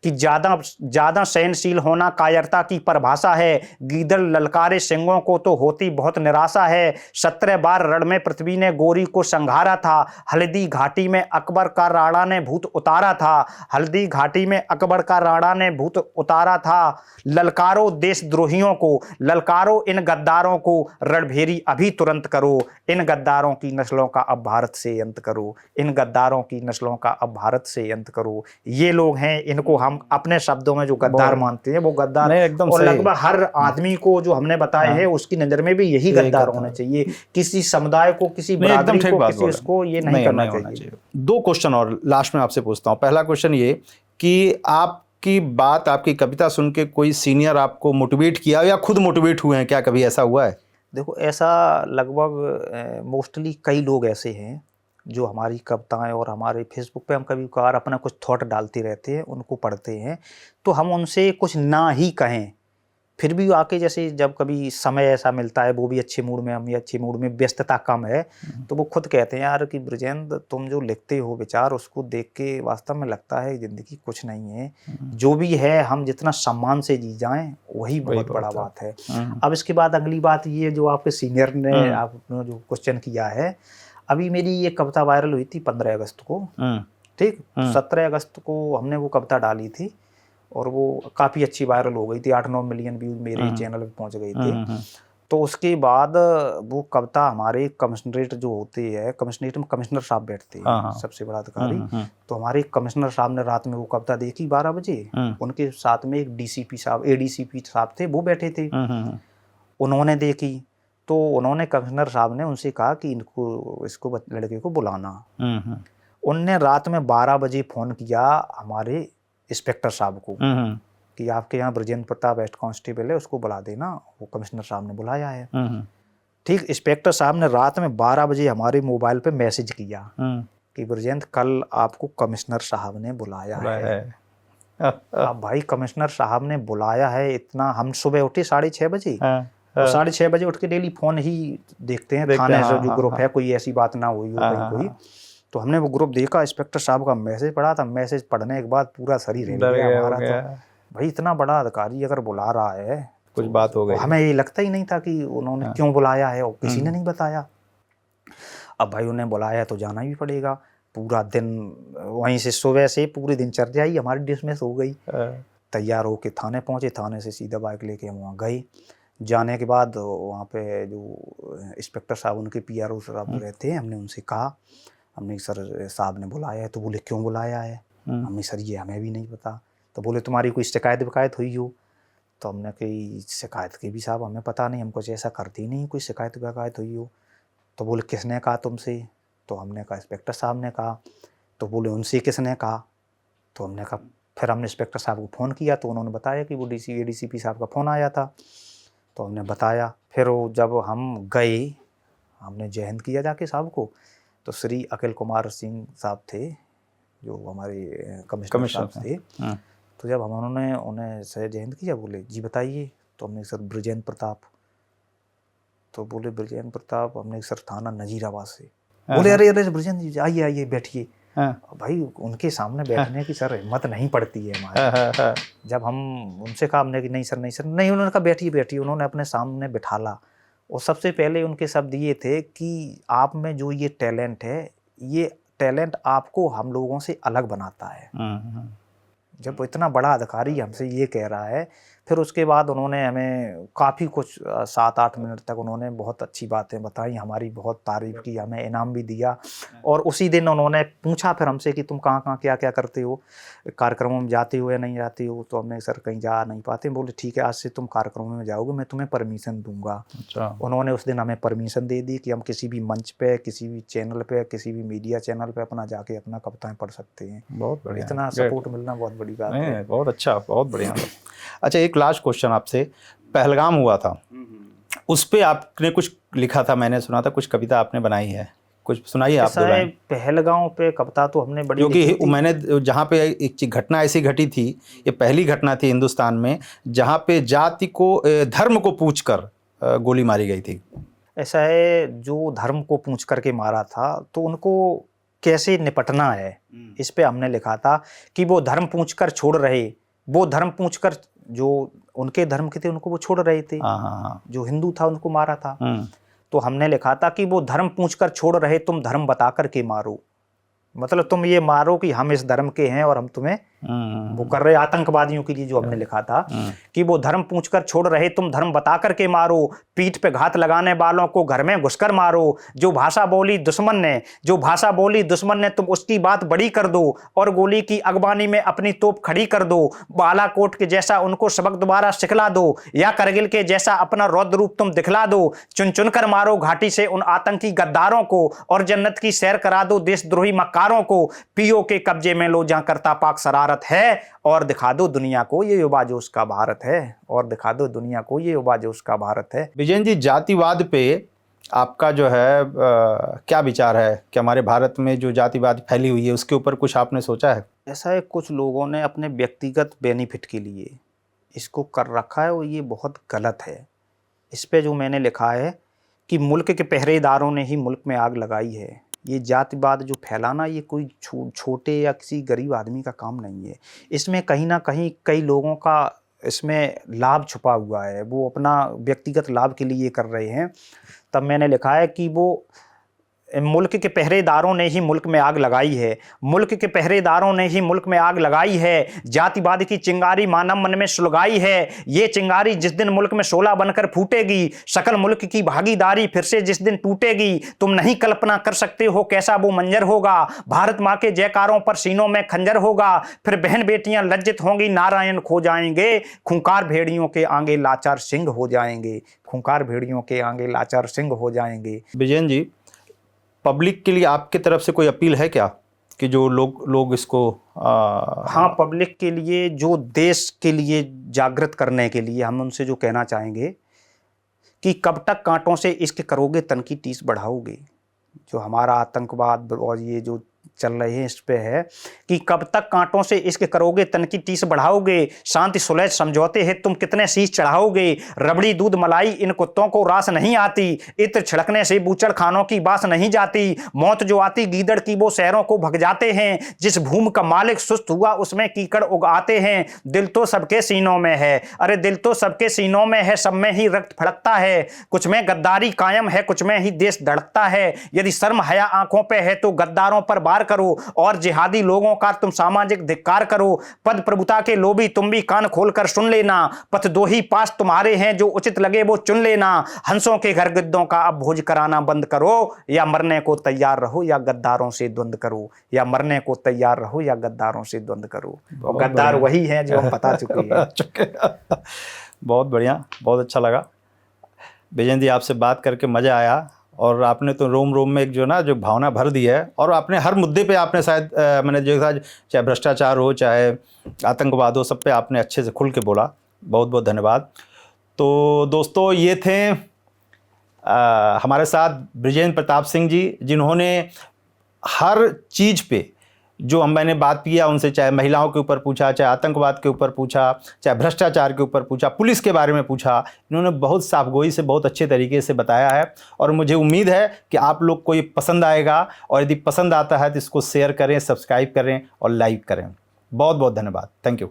कि ज्यादा सहनशील होना कायरता की परिभाषा है। गीदड़ ललकारे सिंगों को तो होती बहुत निराशा है। 17 बार रण में पृथ्वी ने गोरी को संघारा था, हल्दी घाटी में अकबर का राणा ने भूत उतारा था, हल्दी घाटी में अकबर का राणा ने भूत उतारा था। ललकारो देशद्रोहियों को, ललकारो इन गद्दारों को, रणभेरी अभी तुरंत करो, इन गद्दारों की नस्लों का अब भारत से अंत करो, इन गद्दारों की नस्लों का अब भारत से अंत करो। ये लोग हैं, इनको हम अपने शब्दों में जो गद्दार मानते हैं वो गद्दार, एकदम और लगभग हर आदमी को जो हमने बताए हैं उसकी नजर में भी यही गद्दार होना चाहिए। किसी समुदाय को, किसी बरादरी को, किसी उसको ये नहीं करना चाहिए। 2 क्वेश्चन और लास्ट में आपसे पूछता हूँ। पहला क्वेश्चन ये कि आपकी बात, आपकी कविता सुन के कोई सीनियर आपको मोटिवेट किया या खुद मोटिवेट हुए हैं क्या, कभी ऐसा हुआ है? देखो, ऐसा लगभग मोस्टली कई लोग ऐसे हैं जो हमारी कविताएं और हमारे फेसबुक पे हम कभी कभार अपना कुछ थॉट डालते रहते हैं, उनको पढ़ते हैं, तो हम उनसे कुछ ना ही कहें फिर भी आके, जैसे जब कभी समय ऐसा मिलता है, वो भी अच्छे मूड में, हम भी अच्छे मूड में, व्यस्तता कम है, तो वो खुद कहते हैं यार कि ब्रजेंद्र तुम जो लिखते हो विचार, उसको देख के वास्तव में लगता है ज़िंदगी कुछ नहीं है, जो भी है हम जितना सम्मान से जी जाएं वही बहुत बड़ा बात है। अब इसके बाद अगली बात ये, जो आपके सीनियर ने आपने जो क्वेश्चन किया है, अभी मेरी ये कविता वायरल हुई थी 15 अगस्त को, ठीक, 17 अगस्त को हमने वो कविता डाली थी और वो काफ़ी अच्छी वायरल हो गई थी, 8-9 मिलियन व्यूज मेरे चैनल पे पहुंच गई थी। तो उसके बाद वो कविता हमारे कमिश्नरेट जो होती है, कमिश्नरेट में कमिश्नर साहब बैठते हैं, सबसे बड़ा अधिकारी, तो हमारे कमिश्नर साहब ने रात में वो कविता देखी 12 बजे, उनके साथ में एक डीसीपी साहब, एडीसीपी साहब थे, वो बैठे थे, उन्होंने देखी, तो उन्होंने कमिश्नर साहब ने उनसे कहा कि इसको लड़के को बुलाना। उनने रात में 12 बजे फ़ोन किया हमारे इंस्पेक्टर साहब को कि आपके यहाँ ब्रजेंद्र प्रताप हेड कांस्टेबल है, उसको बुला देना, वो कमिश्नर साहब ने बुलाया है। ठीक, इंस्पेक्टर साहब ने रात में 12 बजे हमारे मोबाइल पे मैसेज किया कि ब्रजेंद्र कल आपको कमिश्नर साहब ने बुलाया है। अब भाई कमिश्नर साहब ने बुलाया है, इतना हम सुबह उठे 6:30 बजे, और 6:30 बजे उठ के डेली फोन ही देखते हैं थाने से जो ग्रुप है, कोई ऐसी बात ना हुई हो कहीं कोई। तो हमने वो ग्रुप देखा, इंस्पेक्टर साहब का मैसेज पढ़ा था, मैसेज पढ़ने के बाद पूरा शरीर हिल गया हमारा। तो भाई इतना बड़ा अधिकारी अगर बुला रहा है, कुछ बात हो गई। हमें ये लगता ही नहीं था कि उन्होंने क्यों बुलाया है, और किसी ने नहीं बताया। अब भाई उन्हें बुलाया तो जाना ही पड़ेगा। पूरा दिन वहीं से, सुबह से पूरी दिनचर्या ही हमारी डिसमिस हो गई। तैयार होके थाने पहुंचे, थाने से सीधा बाइक लेके हम वहाँ गए। जाने के बाद वहाँ पे जो इंस्पेक्टर साहब, उनके PRO साहब रहते हैं, हमने उनसे कहा, हमने सर साहब ने बुलाया है। तो बोले क्यों बुलाया है? हमने सर ये हमें भी नहीं पता। तो बोले तुम्हारी कोई शिकायत विकायत हुई हो? तो हमने कही शिकायत की भी साहब हमें पता नहीं, हम कुछ ऐसा करते ही नहीं, कोई शिकायत विकायत हुई हो। तो बोले किसने कहा तुमसे? तो हमने कहा इंस्पेक्टर साहब ने कहा। तो बोले उनसे किसने कहा? तो हमने कहा, फिर हमने इंस्पेक्टर साहब को फ़ोन किया तो उन्होंने बताया कि वो ADCP साहब का फ़ोन आया था। तो हमने बताया। फिर वो जब हम गए, हमने जय हिंद किया जाके साहब को, तो श्री अखिल कुमार सिंह साहब थे जो हमारे कमिश्नर साहब थे। तो जब उन्होंने उन्हें सर जय हिंद किया, बोले जी बताइए। तो हमने सर ब्रजेंद्र प्रताप। तो बोले ब्रजेंद्र प्रताप, हमने सर थाना नजीराबाद से। बोले अरे अरे ब्रजेंद्र जी आइए आइए बैठिए। भाई उनके सामने बैठने की सर हिम्मत नहीं पड़ती है हमारी। जब हम उनसे कहा, हमने कि नहीं सर नहीं सर नहीं, उन्होंने कहा बैठिए बैठिए। उन्होंने अपने सामने बिठाला और सबसे पहले उनके शब्द ये थे कि आप में जो ये टैलेंट है, ये टैलेंट आपको हम लोगों से अलग बनाता है। जब इतना बड़ा अधिकारी हमसे ये कह रहा है, फिर उसके बाद उन्होंने हमें काफ़ी कुछ 7-8 मिनट तक उन्होंने बहुत अच्छी बातें बताई, हमारी बहुत तारीफ़ की, हमें इनाम भी दिया। और उसी दिन उन्होंने पूछा फिर हमसे कि तुम कहाँ कहाँ क्या क्या करते हो, कार्यक्रमों में जाते हो या नहीं जाते हो? तो हमने सर कहीं जा नहीं पाते। बोले ठीक है, आज से तुम कार्यक्रमों में जाओगे, मैं तुम्हें परमिशन दूंगा। अच्छा। उन्होंने उस दिन हमें परमिशन दे दी कि हम किसी भी मंच पे, किसी भी चैनल पे, किसी भी मीडिया चैनल पे अपना जाके अपना कविताएं पढ़ सकते हैं। बहुत बढ़िया, इतना सपोर्ट मिलना बहुत बड़ी बात है। बहुत अच्छा, बहुत बढ़िया। अच्छा, एक लास्ट क्वेश्चन आपसे। पहलगाम हुआ था, उस पे आपने कुछ लिखा था, मैंने सुना था, कुछ कविता आपने बनाई है, कुछ सुनाइए आप। पहलगाम पे कविता तो हमने बड़ी, क्योंकि मैंने जहाँ पे एक घटना ऐसी घटी थी, ये पहली घटना थी हिंदुस्तान में जहाँ पे जाति को, धर्म को पूछकर गोली मारी गई थी। ऐसा है, जो धर्म को पूछ करके मारा था तो उनको कैसे निपटना है, इस पे हमने लिखा था कि वो धर्म पूछकर छोड़ रहे, वो धर्म पूछकर, जो उनके धर्म के थे उनको वो छोड़ रहे थे, जो हिंदू था उनको मारा था। तो हमने लिखा था कि वो धर्म पूछकर छोड़ रहे, तुम धर्म बता कर के मारो। मतलब तुम ये मारो कि हम इस धर्म के हैं और हम तुम्हें वो कर रहे आतंकवादियों के लिए, जो हमने लिखा था कि वो धर्म पूछकर छोड़ रहे, तुम धर्म बता कर के मारो, पीठ पे घात लगाने वालों को घर में घुसकर मारो, जो भाषा बोली दुश्मन ने तुम उसकी बात बड़ी कर दो और गोली की अगवानी में अपनी तोप खड़ी कर दो। बालाकोट के जैसा उनको सबक दोबारा सिखला दो, या करगिल के जैसा अपना रौद्र रूप तुम दिखला दो। चुन चुन कर मारो घाटी से उन आतंकी गद्दारों को, और जन्नत की सैर करा दो देशद्रोही मक्कारों को। पीओ के कब्जे में लो जहां करता पाक शरारत है, और दिखा दो दुनिया को ये युवा जोश का भारत है, और दिखा दो दुनिया को ये युवा जोश का भारत है। विजयन जी, जातिवाद पे आपका जो है क्या विचार है कि हमारे भारत में जो जातिवाद फैली हुई है उसके ऊपर कुछ आपने सोचा है? ऐसा है, कुछ लोगों ने अपने व्यक्तिगत बेनिफिट के लिए इसको कर रखा है और ये बहुत गलत है। इस पे जो मैंने लिखा है कि मुल्क के पहरेदारों ने ही मुल्क में आग लगाई है। ये जातिवाद जो फैलाना, ये कोई छोटे या किसी गरीब आदमी का काम नहीं है। इसमें कहीं ना कहीं कई लोगों का इसमें लाभ छुपा हुआ है, वो अपना व्यक्तिगत लाभ के लिए कर रहे हैं। तब मैंने लिखा है कि वो मुल्क के पहरेदारों ने ही मुल्क में आग लगाई है, मुल्क के पहरेदारों ने ही मुल्क में आग लगाई है। जातिवाद की चिंगारी मानव मन में सुलगाई है, ये चिंगारी जिस दिन मुल्क में शोला बनकर फूटेगी, सकल मुल्क की भागीदारी फिर से जिस दिन टूटेगी, तुम नहीं कल्पना कर सकते हो कैसा वो मंजर होगा। भारत माँ के जयकारों पर सीनों में खंजर होगा, फिर बहन बेटियां लज्जित होंगी, नारायण खो जाएंगे, खूंखार भेड़ियों के आगे लाचार सिंह हो जाएंगे, खूंखार भेड़ियों के आगे लाचार सिंह हो जाएंगे। विजयन जी, पब्लिक के लिए आपकी तरफ से कोई अपील है क्या? कि जो लोग इसको हाँ, पब्लिक के लिए, जो देश के लिए जागृत करने के लिए हम उनसे जो कहना चाहेंगे कि कब तक कांटों से इश्क करोगे, तन की टीस बढ़ाओगे। जो हमारा आतंकवाद और ये जो चल रहे हैं, इस पे है कि कब तक कांटों से इश्क करोगे, तन की टीस बढ़ाओगे। शांति सुलह समझौते हैं तुम कितने शीश चढ़ाओगे। रबड़ी दूध मलाई इन कुत्तों को रास नहीं आती। इत्र छिड़कने से बूचड़ खानों की बास नहीं जाती। मौत जो आती गीदड़ की वो शहरों को भग जाते हैं। जिस भूमि का मालिक सुस्त हुआ उसमें कीकड़ उगाते हैं। दिल तो सबके सीनों में है, अरे दिल तो सबके सीनों में है, सब में ही रक्त फड़कता है। कुछ में गद्दारी कायम है, कुछ में ही देश धड़कता है। यदि शर्म हया आंखों पे है तो गद्दारों पर बार करो और जिहादी लोगों का तुम सामाजिक धिक्कार करो। पद प्रभुता के लोभी तुम भी कान खोलकर सुन लेना। पथ दो ही पास तुम्हारे हैं, जो उचित लगे वो चुन लेना। हंसों के घर गिद्दों का अब भोज कराना बंद करो, या मरने को तैयार रहो या गद्दारों से द्वंद करो। या मरने को तैयार रहो या गद्दारों से द्वंद करो। और गद्दार वही हैं जो हम बता चुके हैं। बहुत बढ़िया, बहुत अच्छा लगा विजय जी, आपसे बात करके मज़ा आया। और आपने तो रोम रोम में एक जो ना जो भावना भर दी है, और आपने हर मुद्दे पे आपने शायद मैंने जो था, चाहे भ्रष्टाचार हो चाहे आतंकवाद हो, सब पे आपने अच्छे से खुल के बोला। बहुत बहुत धन्यवाद। तो दोस्तों, ये थे हमारे साथ बृजेंद्र प्रताप सिंह जी, जिन्होंने हर चीज़ पे जो मैंने बात किया उनसे, चाहे महिलाओं के ऊपर पूछा, चाहे आतंकवाद के ऊपर पूछा, चाहे भ्रष्टाचार के ऊपर पूछा, पुलिस के बारे में पूछा, इन्होंने बहुत साफगोई से बहुत अच्छे तरीके से बताया है। और मुझे उम्मीद है कि आप लोग को ये पसंद आएगा, और यदि पसंद आता है तो इसको शेयर करें, सब्सक्राइब करें और लाइक करें। बहुत बहुत धन्यवाद। Thank you.